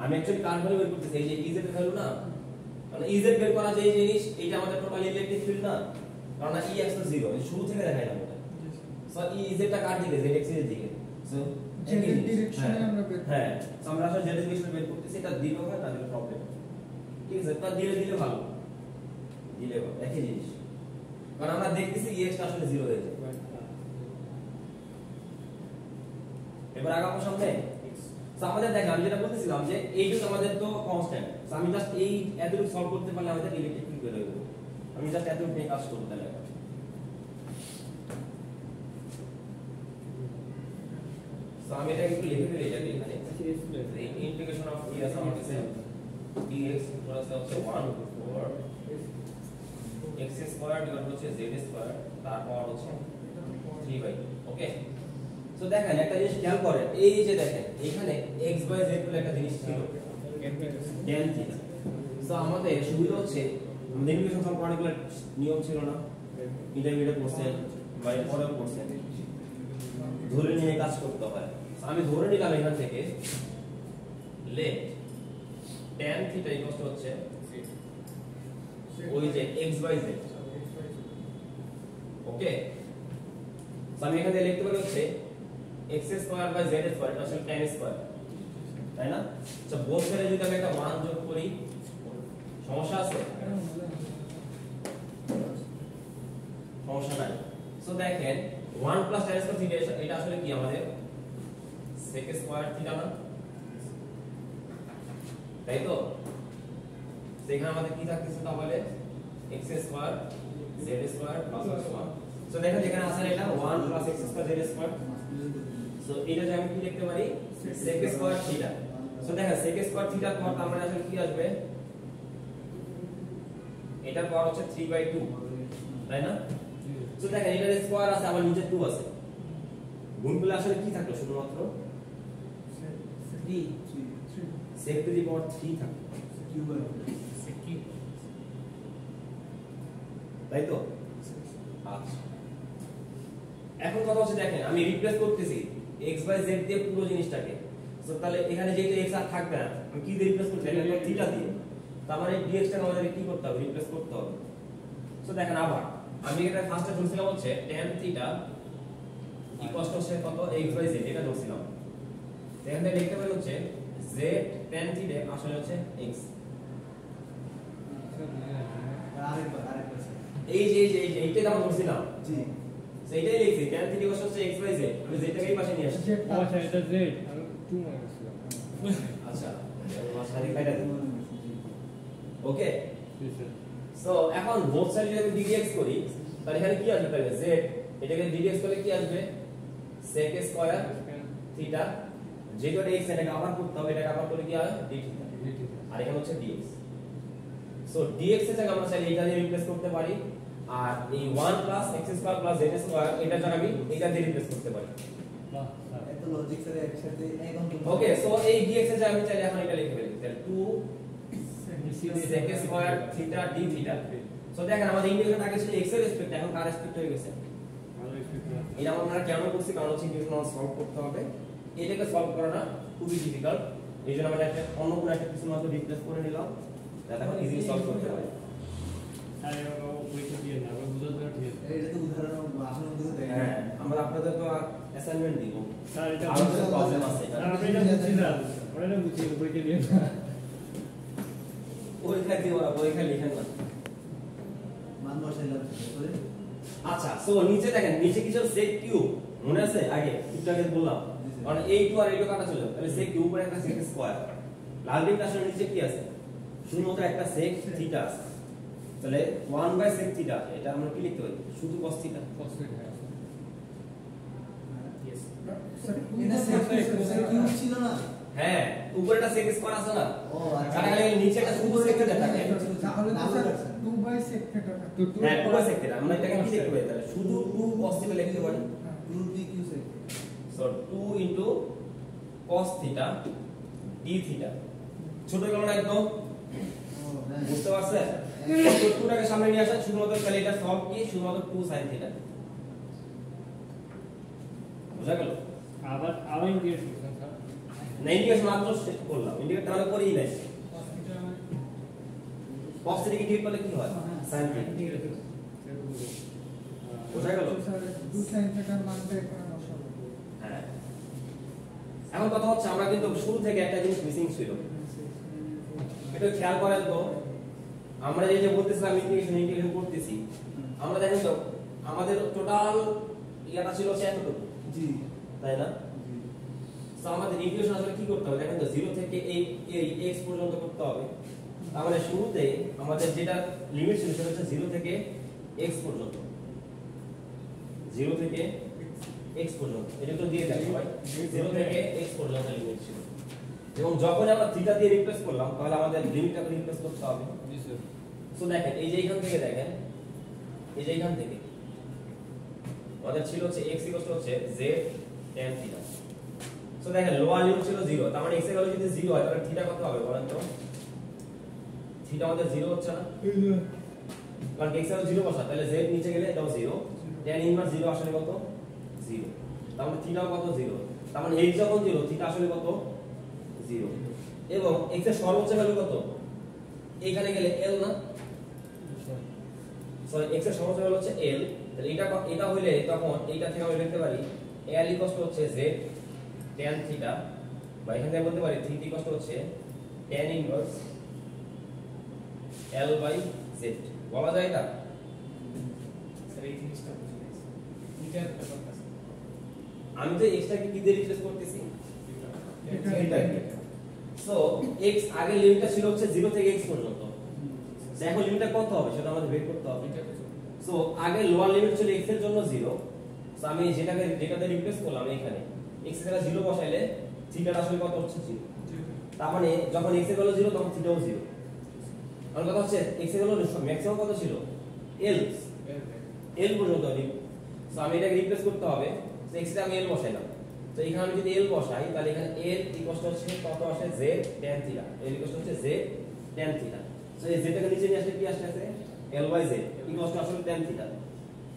আমি অ্যাকচুয়ালি কার ভ্যালু বের করতেছি, এই যে ez এর ভ্যালু না, মানে ez বের করা যে জিনিস এটা আমাদের টোটাল ইলেকট্রিক ফিল্ড না। কারণ ই এক্স তো 0 শুরু থেকে দেখাই না ওটা সো ই জেডটা কার দিকে জেড এক্স এর দিকে সো Z এর ডিরেকশনে আমরা বের করব। হ্যাঁ সো আমরা আসলে জেড এর ডিরেকশন বের করতেছি এটা দিলেও হয় না দিলে প্রবলেম ঠিক আছে তা দিলে ভালো দিলে ভালো একই জিনিস কারণ আমরা দেখতেছি ই এক্স আসলে 0 হয়ে যায় এবার আগামো সামনে সো আমাদের দেখেন আমি যেটা বলতেছিলাম যে এইটুকু আমাদের তো কনস্ট্যান্ট সো আমি জাস্ট এই এতটুকু সলভ করতে পারলে আমাদের ইলেকট্রিক ফিল্ড বের হয়ে যাবে আমি জাস্ট এতটুকু নিয়ে কাজ করব তাহলে সো আমি এটা একটু লিখে ফেলি এটাকে এখানে এই ইন্টিগ্রেশন অফ ই আছে আমার কাছে dx প্লাস হচ্ছে 1 ওভার x স্কয়ার ডিভাইড হচ্ছে z স্কয়ার তারপর হচ্ছে 3 ওকে সো দেখেন একটা জিনিস খেয়াল করেন এই যে দেখেন এখানে x বাই z বলে একটা জিনিস ছিল tan থিটা সো আমাদের সুবিধা হচ্ছে আমাদের ইকুয়েশন সলভ করার কোনো নিয়ম ছিল না ইন্টারমিডিয়েট কোর্সে বা পরের কোর্সে ধরে নিয়ে কাজ করতে হয় আমি ধরে নিলাম এখান থেকে let tan theta equal to হচ্ছে ওই যে x by z okay so আমি এখানে লিখতে পারি হচ্ছে x square by z square এটা আসলে tan স্কয়ার তাই না তো বোথ সাইডে যদি আমি একটা মান যোগ করি সমস্যা আছে সমস্যা নাই সো দেখেন 1 প্লাস tan স্কয়ার থিটা এটা আসলে কি আমাদের sec স্কয়ার থিটা না তাই তো সেখানে আমাদের কি থাকতেছে তাহলে x square z square plus 1 so দেখেন এখানে আসলে এটা 1 plus x square z square so এটা যে আমি কি লিখতে পারি sec স্কয়ার থিটা সো দেখেন sec স্কয়ার থিটা পর আমরা আসলে কি আসবে এটার পাওয়ার হচ্ছে 3/2 তাই না সো দেখেন এটার স্কয়ার আছে আবার নিচে 2 আছে গুণ করলে আসলে কি থাকলো শুধুমাত্র 3 sec টু দি পাওয়ার 3 থাকলো কিউব তাই তো আচ্ছা এখন কথা হচ্ছে দেখেন আমি রিপ্লেস করতেছি x বাই z দিয়ে পুরো জিনিসটাকে সো তাহলে এখানে যেহেতু x আর থাকবে না আমি কি দিয়ে রিপ্লেস করতে এটা থিটা দিয়ে তার মানে dx টা আমাদের কি করতে হবে রিপ্লেস করতে হবে সো দেখেন আবার আমি এটা ফার্স্টে ধরছিলাম হচ্ছে tan থিটা ইকুয়াল টু হচ্ছে কত x বাই z এটা ধরছিলাম এখানে লিখতে পারি হচ্ছে z tan থিটা আসলে হচ্ছে x আরেকবার এইটাই আমরা ধরছিলাম জি সেইটাই লিখছি tan থিটা ইকুয়াল হচ্ছে x বাই z আমি যেটাকে এই পাশে নিয়ে আসছি আচ্ছা এটা z আমি 2 মাইনাসলাম আচ্ছা সারি কাটা দিন ওকে সো এখন বোথ সাইড যদি dx করি তাহলে এখানে কি আসবে তাহলে z এটাকে dx করলে কি আসবে sec স্কয়ার থিটা যেটা x এটাকে আবার করতে হবে এটাকে আবার করলে কি হয় d থিটা আর এখানে হচ্ছে dx সো dx এর জায়গায় আমরা চাইলে এটা দিয়ে রিপ্লেস করতে পারি আর এই 1 plus x square plus z square এটা জায়গা আমি এটা দিয়ে রিপ্লেস করতে পারি এত লজিক স্যার একসাথে এক অঙ্ক ওকে সো এই dx এর জায়গায় আমি চাইলে এখন এটা লিখে ফেলি তাহলে 2 sec square theta d theta so দেখেন আমাদের ইন্টিগ্রেশন আগে ছিল x এর রেসপেক্ট এখন কার রেসপেক্ট হয়ে গেছে এটা আমরা কেন করছি কারণ হচ্ছে ইন্টিগ্রেশন সলভ করতে হবে এটাকে সলভ করা না খুবই ডিফিকাল্ট এইজন্য আমরা একটা অন্য কোনো একটা কিছু মাত্র রিপ্লেস করে নিলাম যাতে আমরা ইজিলি সলভ করতে পারি এটা তো উদাহরণ আসলে মধ্যে দেয় হ্যাঁ আমরা আপনাদের তো অ্যাসাইনমেন্ট দিব স্যার এটা আরো কিছু প্রবলেম আছে আমরা এটা বুঝি না আমরা এটা বুঝি বইতে দিয়ে না পরীক্ষা দিয়ে ওরা পরীক্ষা লিখেন না মান বসাইলাম সরি আচ্ছা সো নিচে দেখেন নিচে কিছু sec কিউব মনে আছে আগে একটু আগে বললাম কারণ এই 2 আর এই 2 কাটা চলে তাহলে sec কিউব উপরে একটা sec স্কয়ার লাল দিকটা আসলে নিচে কি আছে শুধুমাত্র একটা sec থিটা আছে তাহলে 1 বাই sec থিটা এটা আমরা কি লিখতে পারি শুধু cos থিটা ইয়েস এটা স্যার কিউব ছিল না হ্যাঁ উপরে একটা sec স্কয়ার আছে না ও আচ্ছা আর এখানে নিচে একটা শুধু sec থিটা থাকে তাহলে তো স্যার 2 বাই sec থিটা তো 2 হ্যাঁ 2 বাই sec থিটা আমরা এটাকে কি লিখতে পারি তাহলে শুধু 2 cos থিটা লিখতে পারি 2 q sir so 2 into cos theta d theta ছোট গেল না একদম বুঝতে পারছেন টুটাকে সামনে নিয়ে আসা শুধুমাত্র তাহলে এটা সব কি শুধুমাত্র 2 sin থিটা বুঝা গেল আবার ইন্টিগ্রেশন স্যার না ইন্টিগ্রেশন মাত্র শেষ করলাম ইন্টিগ্রেট তাহলে করেই নাই cos থিটা কি ঠিক করলে কি হয় sin থিটা বোঝা গেল? স্যার 2 sin থিটার মানটা এখানে বসাবো। হ্যাঁ, এখন কথা হচ্ছে আমরা কিন্তু শুরু থেকে একটা জিনিস মিসিং ছিল, এটা খেয়াল করেন তো। আমরা যে বলতেছিলাম ইন্টিগ্রেশন করতেছি, আমরা দেখেন তো আমাদের টোটাল ইয়াটা ছিল হচ্ছে এতটুকু, জি তাই না? জি তো আমাদের ইন্টিগ্রেশন আসলে কি করতে হবে দেখেন তো, 0 থেকে এই x পর্যন্ত করতে হবে। তার মানে শুরুতে আমাদের যেটা লিমিট ছিল সেটা হচ্ছে 0 থেকে x পর্যন্ত, 0 থেকে x পর্যন্ত। এটা তো দিয়ে দেয় সবাই, 0 থেকে x পর্যন্ত লিমিট ছিল। এবং যখন আমরা থিটা দিয়ে রিপ্লেস করলাম তাহলে আমাদের লিমিটটাকে রিপ্লেস করতে হবে। জি স্যার। সো দেখেন এই যে এইখান থেকে দেখেন, এই যে এইখান থেকে আমাদের ছিল হচ্ছে x হচ্ছে z tan থিটা। সো দেখেন লোয়ার লিমিট ছিল 0, তার মানে x এর ভ্যালু যদি 0 হয় তাহলে থিটা কত হবে বলেন তো? থিটা আমাদের 0 হচ্ছে না, কারণ x এর 0 বসা, তাহলে z নিচে গেলে এটাও 0, tan ইনভার্স 0 আসলে কত? 0। তার মানে থিটাও কত? 0। তার মানে x যখন 0 থিটা আসলে কত? 0। এবং x এর সর্বোচ্চ ভ্যালু কত? এইখানে গেলে l না, সরি x এর সর্বোচ্চ ভ্যালু হচ্ছে l। তাহলে এটা হইলে তখন এইটা থেকে আমরা লিখতে পারি l হচ্ছে z tan থিটা, বা এখান থেকে বলতে পারি থিটা হচ্ছে tan inverse l by z। বলা যায় এটা? স্যার এই জিনিসটা বুঝে গেছি। থিটার ব্যাপারটা স্যার। আমি তো x টাকে কি দিয়ে রিপ্লেস করতেছি? থিটা দিয়ে। সো x আগের লিমিটটা ছিল হচ্ছে 0 থেকে x পর্যন্ত, তো এখন লিমিটটা কত হবে সেটা আমাদের বের করতে হবে। থিটার পেছনে। সো আগে লোয়ার লিমিট ছিল x এর জন্য 0, সো আমি যেটাতে রিপ্লেস করলাম এখানে x এর জায়গায় 0 বসাইলে থিটাটা আসলে কত হচ্ছে? 0। তার মানে যখন x এর ভ্যালু 0 তখন থিটাও 0। আমার কথা হচ্ছে x এর ভ্যালু ম্যাক্সিমাম কত ছিল? l, l পর্যন্ত। সো আমি এটাকে রিপ্লেস করতে হবে, তো x এর আমি l বসাইলাম। তো এখানে আমি যদি l বসাই তাহলে এখানে l হচ্ছে কত আসে? z tan theta. l হচ্ছে z tan থিটা। সো এই z টাকে নিচে নিয়ে আসলে কি আসছে? l বাই z আসলে tan থিটা।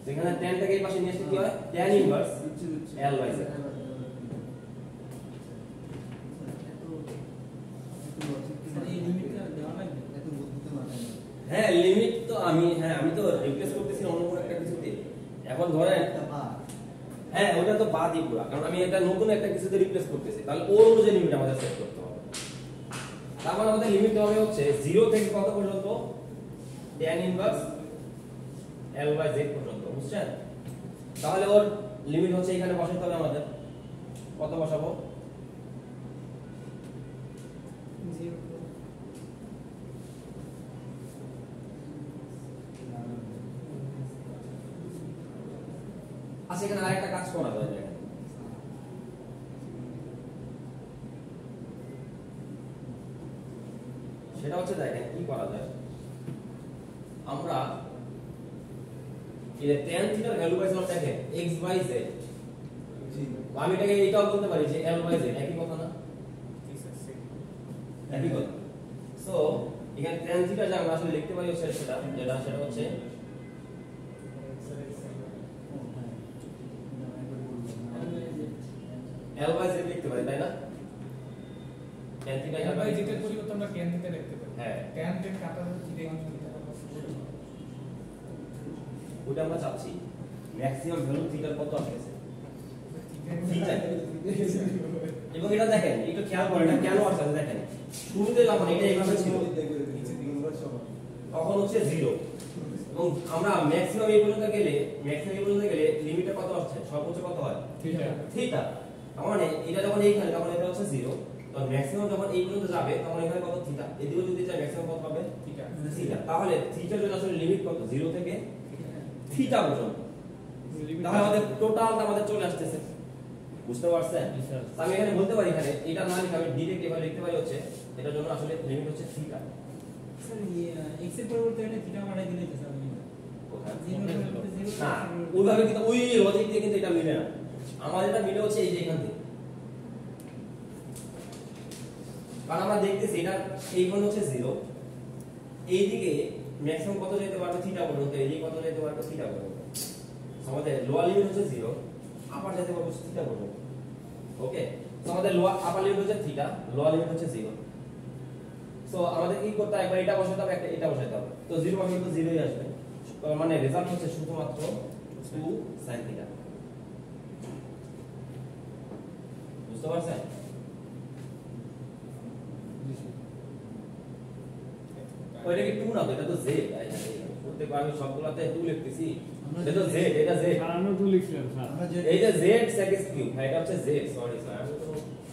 তো এখানে tan টাকে এই পাশে নিয়ে আসলে কি হয়? tan inverse l by z। Sir এই লিমিটটা দেওয়া লাগবে। এত বুঝতে পারেন হ্যাঁ লিমিট তো আমি তো রিপ্লেস করতেছি অন্য কোনো একটা কিছুতে। এখন ধরেন একটা পা হ্যাঁ ওটা তো বাদই পুরো, কারণ আমি এটা নতুন একটা কিছুতে রিপ্লেস করতেছি, তাহলে ওর অনুযায়ী লিমিট আমাদের সেট করতে হবে। তারপর আমাদের লিমিট হবে হচ্ছে 0 থেকে কত পর্যন্ত? tan inverse l by z পর্যন্ত, বুঝছেন? তাহলে ওর লিমিট হচ্ছে এখানে বসাতে হবে আমাদের। কত বসাবো? 0 আচ্ছা এখানে আরেকটা কাজ করা যায় দেখেন, সেটা হচ্ছে দেখেন কি করা যায়। আমরা এই tan থিটার ভ্যালু পাইছিলাম দেখেন x বাই z, জি আমি এটাকে এইটাও বলতে পারি যে l বাই z, একই কথা না? জি স্যার সেম। একই কথা। সো এখানে tan থিটা যা আমরা আসলে লিখতে পারি হচ্ছে সেটা হচ্ছে l বাই z লিখতে পারি, তাই না? tan থিটা tan বাই যেটার পরিবর্তে আমরা tan থিটা লিখতে পারি। হ্যাঁ tan tan কাটা হলে থিটা ইনভার্স থিটা। ওটা আমরা চাচ্ছি ম্যাক্সিমাম ভ্যালু থিটার কত আসছে। থিটা এবং এটা দেখেন একটু খেয়াল করেন এটা কেন আসছে দেখেন, শুরুতে যখন এটা এইভাবে ছিল তখন হচ্ছে 0, এবং আমরা ম্যাক্সিমাম এই পর্যন্ত গেলে লিমিটটা কত আসছে? সর্বোচ্চ কত হয়? থিটা। থিটা। তার মানে এটা যখন এইখানে তখন এটা হচ্ছে 0, তখন ম্যাক্সিমাম যখন এই পর্যন্ত যাবে তখন এখানে কত? থিটা। এদিকে যদি যায় ম্যাক্সিমাম কত হবে? থিটা। থিটা। তাহলে থিটার জন্য আসলে লিমিট কত? 0 থেকে থিটা পর্যন্ত। তাহলে আমাদের টোটালটা আমাদের চলে আসতেছে, বুঝতে পারছেন? তো আমি এখানে বলতে পারি এখানে এটা না লিখে আমি ডাইরেক্ট এভাবে লিখতে পারি হচ্ছে এটার জন্য আসলে লিমিট হচ্ছে থিটা। স্যার x এর পরিবর্তে এটা থিটা বাড়াই দিলে তো স্যার কোথায়? 0 এর পরিবর্তে 0 না ওইভাবে কিন্তু ওই লজিক দিয়ে কিন্তু এটা মিলে না। আমাদের এটা মিলে হচ্ছে এই যে এখান থেকে, কারণ আমরা দেখতেছি এটা এইখানে হচ্ছে 0, এইদিকে ম্যাক্সিমাম কত যেতে পারবে? থিটা পর্যন্ত, এইদিকে কত যেতে পারবে? থিটা পর্যন্ত। আমাদের লোয়ার লিমিট হচ্ছে 0, আপার যেতে পারবে থিটা পর্যন্ত। ওকে, তো আমাদের লোয়ার আপার লিমিট হচ্ছে থিটা, লোয়ার লিমিট হচ্ছে 0। সো আমাদের কি করতে হবে? একবার এটা বসাতে হবে, একটা এটা বসাতে হবে। তো 0 বসালে তো 0ই আসবে। তার মানে রেজাল্ট হচ্ছে শুধুমাত্র 2 sin থিটা। বুঝতে পারছেন? ওইটা কি 2 না, এটা তো z। প্রত্যেক আমি সবগুলাতে 2 লিখতেছি, এটা তো z, এটা z। হারানো তো লিখলেন স্যার। আমরা যে এইটা z sec x কিউব, হ্যাঁ এটা হচ্ছে z। সরি স্যার, আমি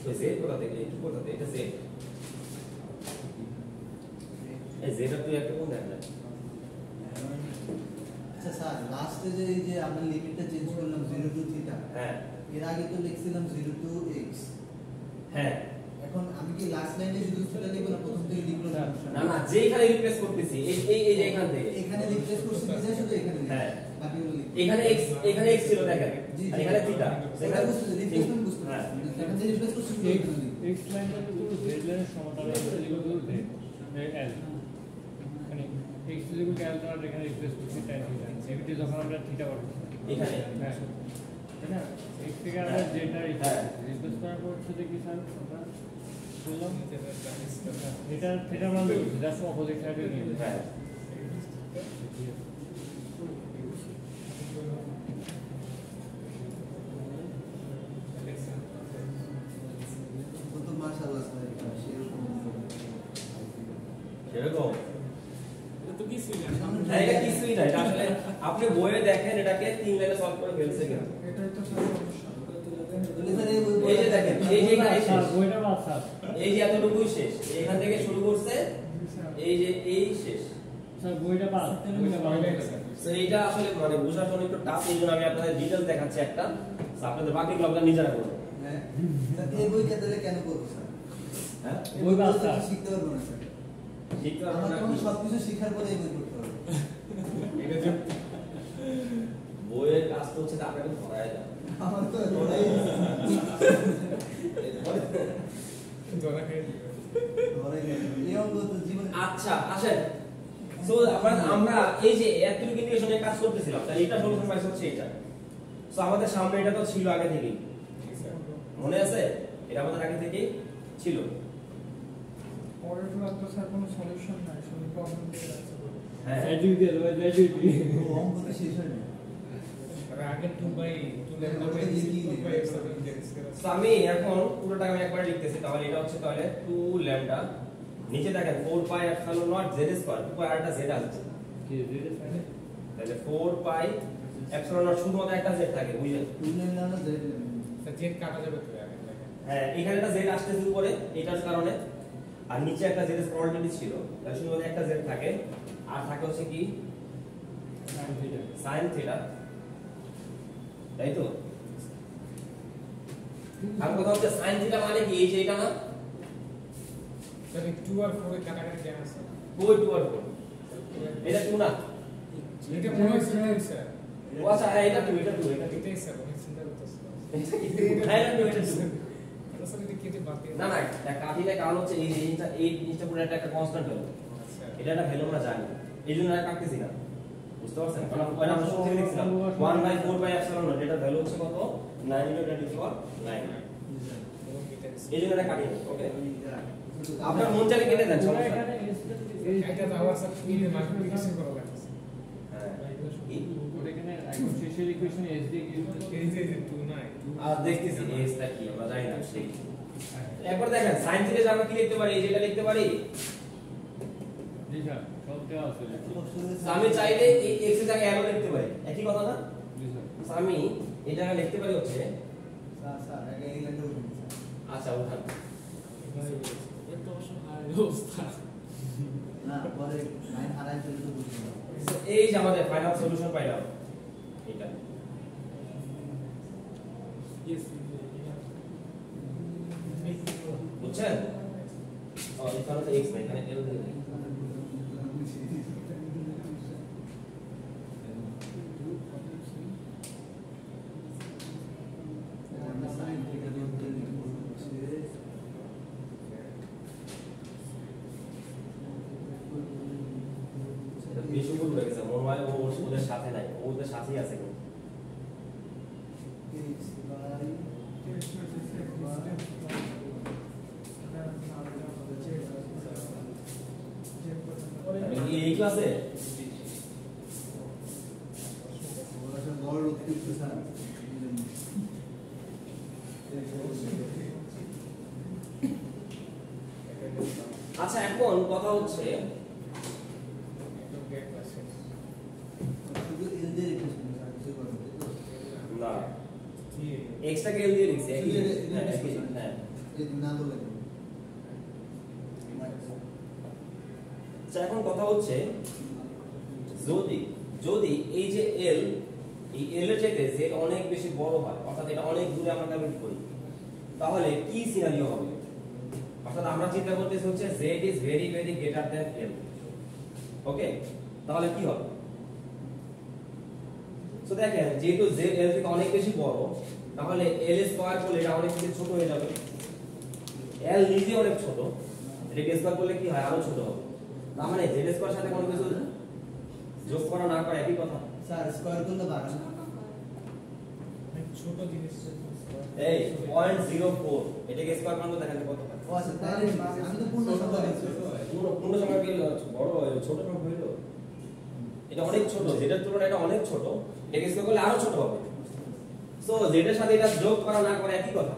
তো z কোথা থেকে একটু কোথা থেকে, এটা z। এই z এর তুই একটা কোন দেখেন না। আচ্ছা স্যার, লাস্টে যে এই যে আমরা লিমিটটা চেঞ্জ করলাম 0 টু থিটা, হ্যাঁ এর আগে তো লিখছিলাম 0 টু x। হ্যাঁ, এখন আমি কি লাস্ট লাইনে শুধু থিটা লিখব না প্রথম থেকে লিখব না? না না, যেখানে রিপ্লেস করতেছি এই যে এখান থেকে, এখানে রিপ্লেস করছি কি শুধু এখানে লিখব? হ্যাঁ। বাকিগুলো লিখব। এখানে x ছিল দেখেন, জি, আর এখানে থিটা, সেটা বুঝতে রিপ্লেসমেন্ট বুঝতে হ্যাঁ। এখানে যে রিপ্লেস করছি শুধু এখানে লিখব। x লাইনটা তো z লাইনের সমান্তরাল আছে, যেগুলো z l মানে x যেগুলো l দ্বারা এখানে রিপ্লেস করছি tan থিটা, এবিটি যখন আমরা থিটা পাবো এখানে হ্যাঁ তাই না, x থেকে আমরা z টা রিপ্লেস করার পর হচ্ছে কি স্যার আমরা বললাম এটা থিটা মান বলছি, জাস্ট অপোজিট সাইডে নিয়ে হ্যাঁ। কত মাশাআল্লাহ স্যার, সেরকম সেরকম এটা তো কিছুই না। না, এটা কিছুই না, এটা আসলে আপনি বইয়ে দেখেন এটাকে 3 লাইনে সলভ করে ফেলছে কেন। এটাই তো স্যার সমস্যা। বলে স্যার এই বই এই যে দেখেন, এই যে এখানে স্যার শেষ, বইটা বাদ স্যার। এই যে এতটুকুই শেষ, এখান থেকে শুরু করছে, এই যে এই শেষ। স্যার বইটা বাদ, বইটা বাদ। তো এইটা আসলে মানে বোঝার জন্য একটু টাফ, এই জন্য আমি আপনাদের ডিটেইলস দেখাচ্ছি একটা, তো আপনাদের বাকিগুলো আপনারা নিজেরা করবেন। হ্যাঁ স্যার, এই বইটা তাহলে কেন করব স্যার? হ্যাঁ, এই বই বাদ বইটা তো স্যার। শিখতে পারবো না স্যার। ঠিক আছে, আমার আপনারা তো সবকিছু শেখার পরে এই বই পড়তে হবে। এটা যে বইয়ের কাজ তো হচ্ছে আপনাকে ধরায় দেয়। আমার তো লড়াই ধরা খেয়ে দিবে। লড়াই নেই। এই অঙ্ক তো জীবনে আচ্ছা আসেন, সো আমরা এই যে এতটুকু ইন্টিগ্রেশনে কাজ করতেছিলাম, তাহলে এটা সলিউশন পাইছে হচ্ছে এটা। সো আমাদের সামনে এটা তো ছিল আগে থেকেই, মনে আছে? এটা আমাদের আগে থেকেই ছিল। পরের ক্লাস তো স্যার কোনো সলিউশন নাই, শুধু প্রবলেম দিয়ে রাখছে। হ্যাঁ, গ্র্যাজুয়েট ও অঙ্ক তো শেষ হয় না। আর আগে 2/2 ল্যাম্ডা বাই ওটা কি? 2/x হবে তো আমি এখন পুরোটা আমি একবার লিখতেছি, তাহলে এটা হচ্ছে তাহলে 2 ল্যামডা, নিচে দেখেন 4 পাই এপসিলন নট জেড স্কয়ার, 2 পাই আর একটা জেড আসছে, কি জেড স্যার? তাহলে 4 পাই এপসিলন নট শুধুমাত্র একটা জেড থাকে, বুঝলেন? টুর্নামেন্ট না জেড স্যার জেড কাটা যাবে তো আগে দেখেন। হ্যাঁ, এখানে একটা জেড আসতেছে উপরে এটার কারণে, আর নিচে একটা জেড অলরেডি ছিল, তাহলে শুধুমাত্র একটা জেড থাকে, আর থাকে হচ্ছে কি sin থিটা, তাই তো? আর কথা হচ্ছে sin থিটা মানে কি, এই যে এটা না, স্যার এই 2 আর 4 এর কাটাকাটি কেন আছে? কই 2 আর 4, এটা 2 না? এটা মনে হয় স্যার ও আচ্ছা, হ্যাঁ এটা 2, এটা 2, এটা 2, এটাই স্যার অনেক চিন্তা করতেছি। এটা কি 2? হ্যাঁ এটা 2, এটা 2। এটা স্যার এটা কেটে বাদ দিয়ে না না, এটা কাটিলে কারণ হচ্ছে এই জিনিসটা, এই জিনিসটা পুরো একটা কনস্ট্যান্ট হলো, আচ্ছা এটা একটা ভ্যালু আমরা জানি, এই জন্য আর কাটতেছি না, বুঝতে পারছেন? কারণ ওখানে আমরা শুরু থেকে দেখছিলাম 1/4/ε0, এটা ভ্যালু হচ্ছে কত, 9 × 10⁹, এবং এটা এই জন্য এটা কাটিয়ে, ওকে? আপনার মন চাইলে কেটে দেন, সমস্যা নেই। এখানে এটা তো আবার স্যার ফিরে মাল্টিপ্লিকেশন করা লাগছে। হ্যাঁ, কি? ওর এখানে এখন শেষের ইকুয়েশন এস দিয়ে কি এই যে 2 নাই আর দেখতেছি এসটা কি আমরা জানি না, সেই একবার দেখেন sin থিটা আমরা কি লিখতে পারি, এই যেটা লিখতে পারি, জি স্যার সব দেওয়া আছে তো আমি চাইলে এই x এর জায়গায় l লিখতে পারি, একই কথা না? জি স্যার। তো আমি এই জায়গায় লিখতে পারি হচ্ছে, স্যার স্যার আগে এই লাইনটা উঠুন স্যার। আচ্ছা উঠান, এত অসহায় অবস্থা। না পরে লাইন হারাই ফেলে তো বুঝতে পারবো। তো এই যে আমাদের ফাইনাল সলিউশন পাইলাম, এটা বুঝছেন? ও এখানে তো x নাই, এখানে l দিয়ে দিই। আমরা সাইন থিটা দিয়ে উঠে হচ্ছে এটা বেশি ভুল হয়ে গেছে, মনে হয় ওদের সাথে নাই, ওদের সাথেই আছে কিন্তু। x বাই এই ক্লাসে একটু স্যার আচ্ছা এখন কথা হচ্ছে get classes. শুধু এল দিয়ে রেখেছি স্যার কিছু করতে তো না Yeah. এক্সট্রা কেল দিয়ে লিখছি একই শুধু হ্যাঁ একই হ্যাঁ এই না বলে আচ্ছা এখন কথা হচ্ছে যদি যদি এই যে এল এই এল এর চাইতে জেড অনেক বেশি বড় হয় অর্থাৎ এটা অনেক দূরে আমরা ক্যালকুলেট করি তাহলে কি সিনারিও হবে অর্থাৎ আমরা চিন্তা করতেছি হচ্ছে Z is very very greater than L okay তাহলে কি হবে সো দেখেন যেহেতু জেড এল থেকে অনেক বেশি বড় তাহলে এল স্কয়ার করলে এটা অনেক বেশি ছোট হয়ে যাবে এল নিজে অনেক ছোট এটা স্কয়ার করলে কি হয় আরো ছোট হবে তার মানে জেড স্কয়ার সাথে কোনো কিছু যোগ করা না করা একই কথা স্যার স্কয়ার করলে বাড়ে না ছোট জিনিস এই 0.04 এটাকে স্কয়ার করলে দেখাতে কত হয় ও আচ্ছা তাহলে আমি তো পূর্ণ সংখ্যা দেখছি পূর্ণ সংখ্যা কি বড় ছোট সংখ্যা হইলো এটা অনেক ছোট যেটার তুলনায় এটা অনেক ছোট এটাকে স্কয়ার করলে আরো ছোট হবে সো জেডের সাথে এটা যোগ করা না করা একই কথা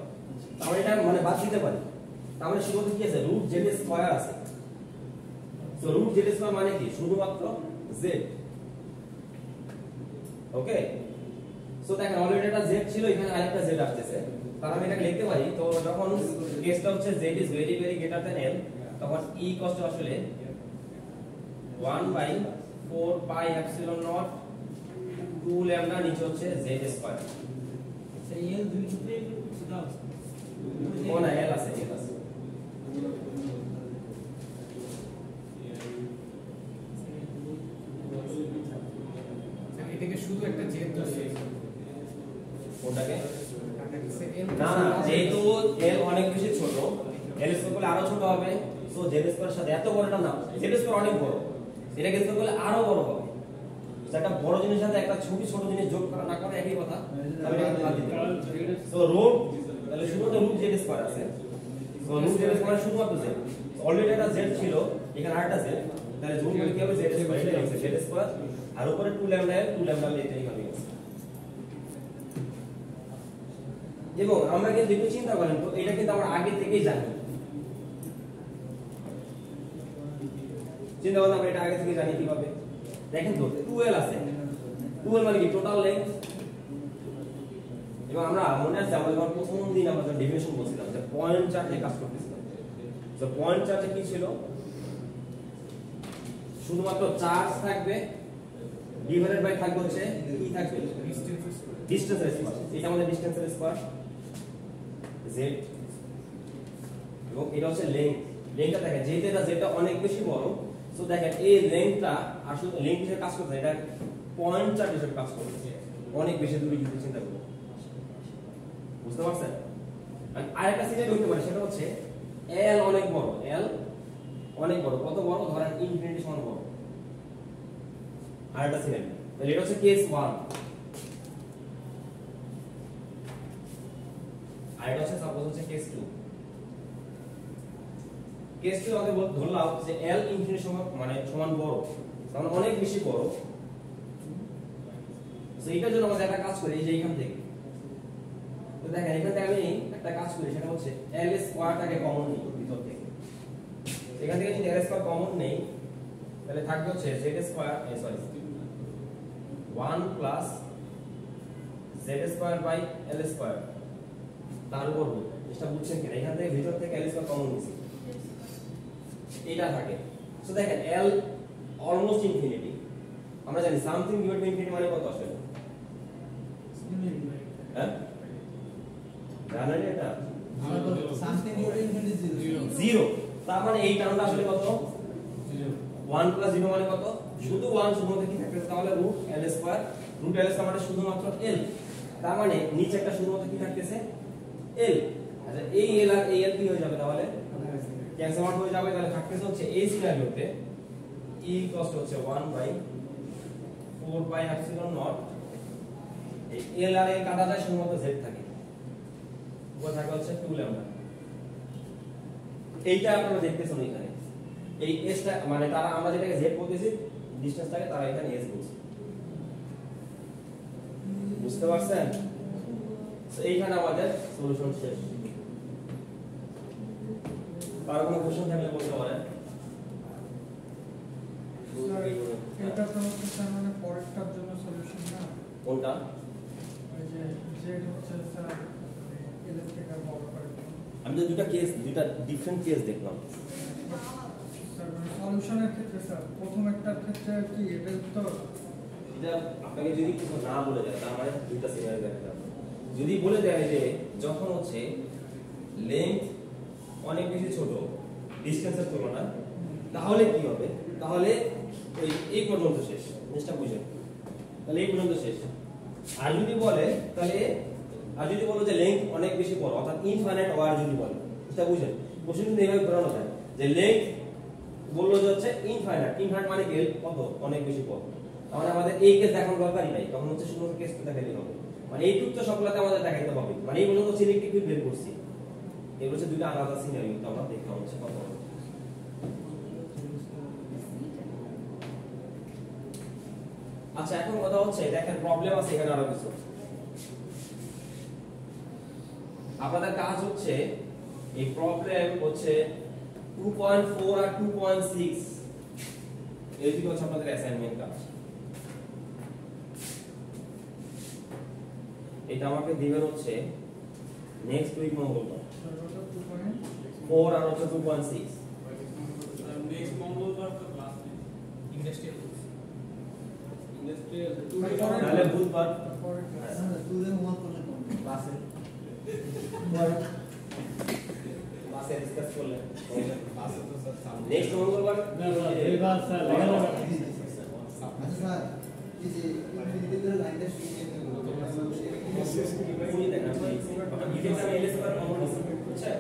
আমরা এটা মানে বাদ দিতে পারি তার মানে শুধু কি আছে রুট জেড স্কয়ার আছে সো রুট জেড স্কয়ার মানে কি শুধুমাত্র জেড ওকে সো দেখেন অলরেডি এটা জেড ছিল এখানে আরেকটা জেড আসছে তাহলে আমি এটাকে লিখতে পারি তো যখন কেসটা হচ্ছে Z is very very greater than L তখন ই কষ্ট আসলে 1/4 পাই এপসিলন নট 2 ল্যামডা নিচে হচ্ছে জেড স্কয়ার সেই এল দুই সূত্রে সেটা আছে ও না এল আছে এল আছে এটাকে শুধু একটা জেড ধরে ওটাকে এল না না যেহেতু এল অনেক বেশি ছোট এল স্কয়ার করলে আরো ছোট হবে সো জেড স্কয়ার সাথে এত বড়টা না জেড স্কয়ার অনেক বড় এটাকে স্কয়ার করলে আরো বড় হবে তো একটা বড় জিনিসের সাথে একটা ছোট ছোট জিনিস যোগ করা না করা একই কথা তাহলে এটা বাদ দিতে হবে সো রুট তাহলে শুধুমাত্র রুট জেড স্কয়ার আছে সো রুট জেড স্কয়ার শুধুমাত্র জেড অলরেডি একটা জেড ছিল এখানে আরেকটা জেড তাহলে যোগ করলে কি হবে জেড স্কয়ার এটা হচ্ছে জেড স্কয়ার আর উপরে 2 ল্যামডা 2 ল্যামডা এটাই হবে এবং আমরা কিন্তু একটু চিন্তা করেন তো এটা কিন্তু আমরা আগে থেকেই জানি চিন্তা করেন আমরা এটা আগে থেকে জানি কিভাবে দেখেন তো 2l আছে 2l মানে কি টোটাল লেন্থ এবং আমরা মনে আছে আমাদের প্রথম দিন আমরা ডেফিনিশন বলছিলাম যে পয়েন্ট চার্টে কাজ করতেছিলাম তো পয়েন্ট চার্টে কি ছিল শুধুমাত্র চার্জ থাকবে ডিভাইডেড বাই থাকবে হচ্ছে কি থাকবে ডিসটেন্সের স্কয়ার এটা আমাদের ডিসটেন্সের স্কয়ার z এবং এটা হচ্ছে লেংথটা দেখেন যেহেতু এটা জেডটা অনেক বেশি বড় সো দেখেন এই লেংথটা আসলে লেংথ হিসেবে কাজ করতে এটা পয়েন্ট চার্ট হিসেবে কাজ করছে অনেক বেশি দূরে যদি চিন্তা করব বুঝতে পারছেন আরেকটা সিনারি হতে পারে সেটা হচ্ছে l অনেক বড় l অনেক বড় কত বড় ধরেন ইনফিনিটি সমান বড় আরেকটা সিনারি তাহলে এটা হচ্ছে কেস 1 আর এটা হচ্ছে সাপোজ হচ্ছে কেস 2 কেস 2 আমাদের ধরলাম যে l ইনফিনিটি সমান বড় মানে অনেক বেশি বড় সো এটার জন্য আমরা একটা কাজ করি এই যে এখান থেকে তো দেখেন এখান থেকে আমি একটা কাজ করি সেটা হচ্ছে l স্কয়ারটাকে কমন নিই ভিতর থেকে এখান থেকে যদি l স্কয়ার কমন নেই তাহলে থাকবে হচ্ছে z square sorry 1 plus z square by l square তার উপর এটা বুঝছেন কিনা এখান থেকে ভিতর থেকে l স্কয়ার কমন নিছি এটা থাকে সো দেখেন l অলমোস্ট ইনফিনিটি আমরা জানি সামথিং ডিভাইড বাই ইনফিনিটি মানে কত আসলে হ্যাঁ জানেন এটা সামথিং ইনফিনিটি 0 তার মানে এই টার্মটা আসলে কত 1 প্লাস 0 মানে কত শুধু 1 শুধুমাত্র কি থাকবে তাহলে root l square root l square মানে শুধুমাত্র l তার মানে নিচে একটা শুধুমাত্র কি থাকতেছে l আচ্ছা এই l আর এই l কি হয়ে যাবে তাহলে ক্যান্সেল আউট হয়ে যাবে তাহলে থাকতেছে হচ্ছে এই সিনারিওতে e কষ্ট হচ্ছে 1/4 পাই এপসিলন নট এই l আর l কাটা যায় শুধুমাত্র z থাকে উপর থাকে হচ্ছে 2 ল্যামডা এইটা আপনারা দেখতেছেন এখানে এই s টা মানে তারা আমরা যেটাকে z বলতেছি ডিসটেন্সটাকে তারা এখানে s বলছে বুঝতে পারছেন? তো এইখানে আমাদের সলিউশন শেষ। আর কোনো কোশ্চেন থাকলে বলতে পারেন। এটা তো হচ্ছে স্যার মানে পরেরটার জন্য সলিউশন না, কোনটা? ওই যে জেড হচ্ছে স্যার ইলেকট্রিক্যাল পাওয়ার। আমি তো দুটা ডিফারেন্ট কেস দেখলাম। স্যার মানে সলিউশনের ক্ষেত্রে স্যার প্রথম একটার ক্ষেত্রে কি এটা তো এটা আপনাকে যদি কিছু না বলে দেয় তার মানে দুইটা সিনারিও দেখা যাবে। যদি বলে দেয় যে যখন হচ্ছে লেন্থ অনেক বেশি ছোট ডিসটেন্সের তুলনায়, তাহলে কি হবে? তাহলে এই পর্যন্ত শেষ, জিনিসটা বুঝেন, তাহলে এই পর্যন্ত শেষ। আর যদি বলে তাহলে, আর যদি বলো যে লেন্থ অনেক বেশি বড় অর্থাৎ ইনফাইনাইট ওয়ার যদি বলে, এটা বুঝেন কোশ্চেন কিন্তু এইভাবে ঘোরানো যায় যে লেন্থ বললো যে হচ্ছে ইনফাইনাইট, ইনফাইনাইট মানে কি কত অনেক বেশি বড়, তাহলে আমাদের এই কেস দেখানোর দরকারই নাই, তখন হচ্ছে শুধু কেসটা দেখাইতে হবে। মানে এইটুক তো সফলতা আমাদের দেখাইতে হবে, মানে এই পর্যন্ত ইলেকট্রিক ফিল্ড বের করছি। এগুলো হচ্ছে দুটো আলাদা সিনারিও, তো আমরা দেখলাম হচ্ছে কথা বলবো। আচ্ছা এখন কথা হচ্ছে দেখেন প্রবলেম আছে এখানে আরো কিছু। আপনাদের কাজ হচ্ছে এই প্রবলেম হচ্ছে 2.4 আর 2.6 এই দুটো হচ্ছে আপনাদের অ্যাসাইনমেন্ট কাজ। এটা আমাকে দিবেন হচ্ছে নেক্সট উইক মঙ্গলবার 4 আর হচ্ছে 2.6। নেক্সট মঙ্গলবার তো ক্লাস নেই, ইন্ডাস্ট্রিয়াল তাহলে বুধবার তুলে হোমওয়ার্ক করলে ক্লাসে ডিসকাস করলে ক্লাসে তো স্যার সামনে নেক্সট মঙ্গলবার এবার স্যার লেখা যাবে। আচ্ছা স্যার এই যে ইন্ডিভিজুয়াল লাইনটা শুনিয়ে পুরি দেখা ডিটেইলস আমি এলএস করার কমন আছে বুঝছেন?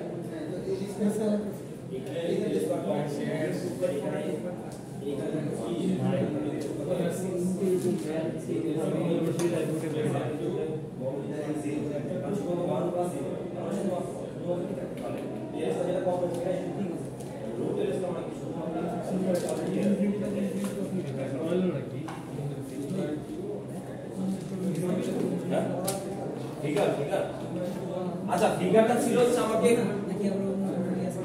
আচ্ছা ফিগারটা ছিল হচ্ছে আমাকে নাকি আমরা অন্য কোনো নিয়ে আসি?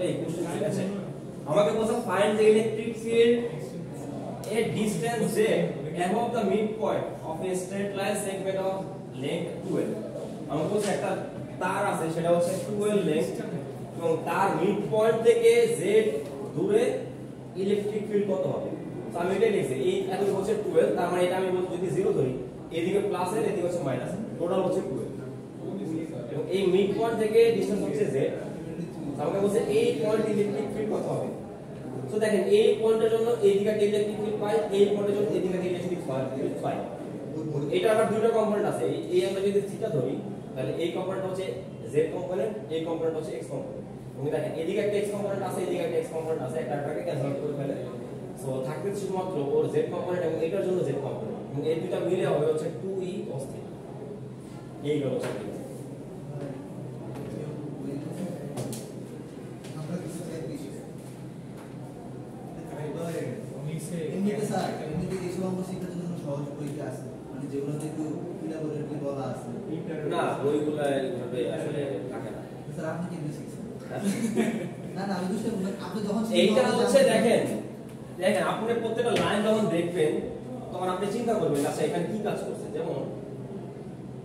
এই কোশ্চেন ঠিক আছে, আমাকে বলছে find the electric field a distance z above the midpoint of a straight line segment of length 12। আমাকে বলছে একটা তার আছে সেটা হচ্ছে 12 লেংথ এবং তার মিড পয়েন্ট থেকে z দূরে ইলেকট্রিক ফিল্ড কত হবে। তো আমি এটা লিখছি, এই এত হচ্ছে 12, তার মানে এটা আমি বলছি যদি 0 ধরি, এদিকে প্লাস এর এদিকে হচ্ছে মাইনাস, টোটাল হচ্ছে 12 এবং এই মিড পয়েন্ট থেকে ডিসটেন্স হচ্ছে z। আমাকে বলছে এই পয়েন্ট ইলেকট্রিক ফিল্ড কত হবে। তো দেখেন এই পয়েন্টের জন্য এইদিকে ইলেকট্রিক ফিল্ড পাই, এই পয়েন্টের জন্য এইদিকে ইলেকট্রিক ফিল্ড পাই। এটা আবার দুটো কম্পোনেন্ট আছে, এই আমরা যদি থিটা ধরি তাহলে এই কম্পোনেন্ট হচ্ছে z কম্পোনেন্ট, এই কম্পোনেন্ট হচ্ছে x কম্পোনেন্ট। এবং দেখেন এদিকে একটা x কম্পোনেন্ট আছে, এদিকে একটা x কম্পোনেন্ট আছে, একটাকে ক্যান্সেল করে ফেলে। সো থাকবে শুধুমাত্র ওর z কম্পোনেন্ট এবং এটার জন্য z কম্পোনেন্ট, এবং এই দুটো মিলে হবে হচ্ছে 2e cos θ। এই গেল হচ্ছে আমরা কিছু চাই বেশি উনিশে এমনিতে স্যার এমনিতে এই সব অঙ্ক শেখার জন্য সহজ পরীক্ষা আছে, মানে যেগুলোতে একটু ইলাবোরেটলি বলা আছে। না বইগুলো এইভাবে আসলে থাকে না। স্যার আপনি কি শিখছেন? না না আমি বুঝতে পারলাম, আপনি যখন এইটা হচ্ছে দেখেন দেখেন আপনি প্রত্যেকটা লাইন যখন দেখবেন তখন আপনি চিন্তা করবেন আচ্ছা এখানে কি কাজ করছে। যেমন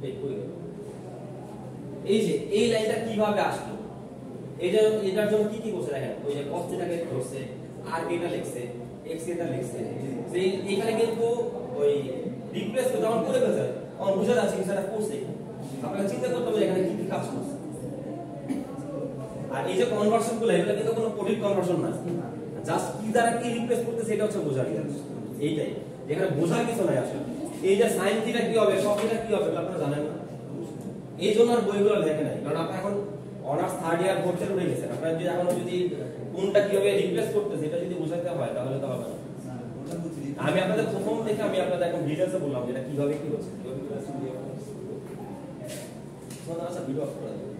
এই কই গেল, এই যে এই লাইনটা কিভাবে আসলো, এটার জন্য কি কি করছে দেখেন, ওই যে cos থিটাকে ধরছে, আর এটা লিখছে, x এটা লিখছে, সেই এখানে কিন্তু ওই রিপ্লেস করে যখন করে ফেলছে তখন বুঝা যাচ্ছে কি সেটা করছে। আপনাকে চিন্তা করতে হবে এখানে কি কি কাজ করছে। আর এই যে কনভার্সন গুলো এগুলো কিন্তু কোনো কোডিং কনভার্সন না, জাস্ট কি দ্বারা কি রিপ্লেস করতেছে এটা হচ্ছে বোঝার জিনিস। এইটাই এখানে বোঝার কিছু নাই আসলে। এই যে sin থিটা কি হবে, cos থিটা কি হবে এটা আপনারা জানেন না, এই জন্য আর বইগুলো লেখে নাই। কারণ আপনি এখন অনার্স থার্ড ইয়ার ভর্তি হয়ে গেছেন, আপনারা যদি এখন যদি কোনটা কিভাবে রিপ্লেস করতেছে এটা যদি বোঝাতে হয় তাহলে তো হবে না। আমি আপনাদের প্রথম থেকে আমি আপনাদের এখন ডিটেইলসে বললাম যেটা কিভাবে কি হচ্ছে, কিভাবে কি হচ্ছে। আচ্ছা ভিডিও অফ করে দেব।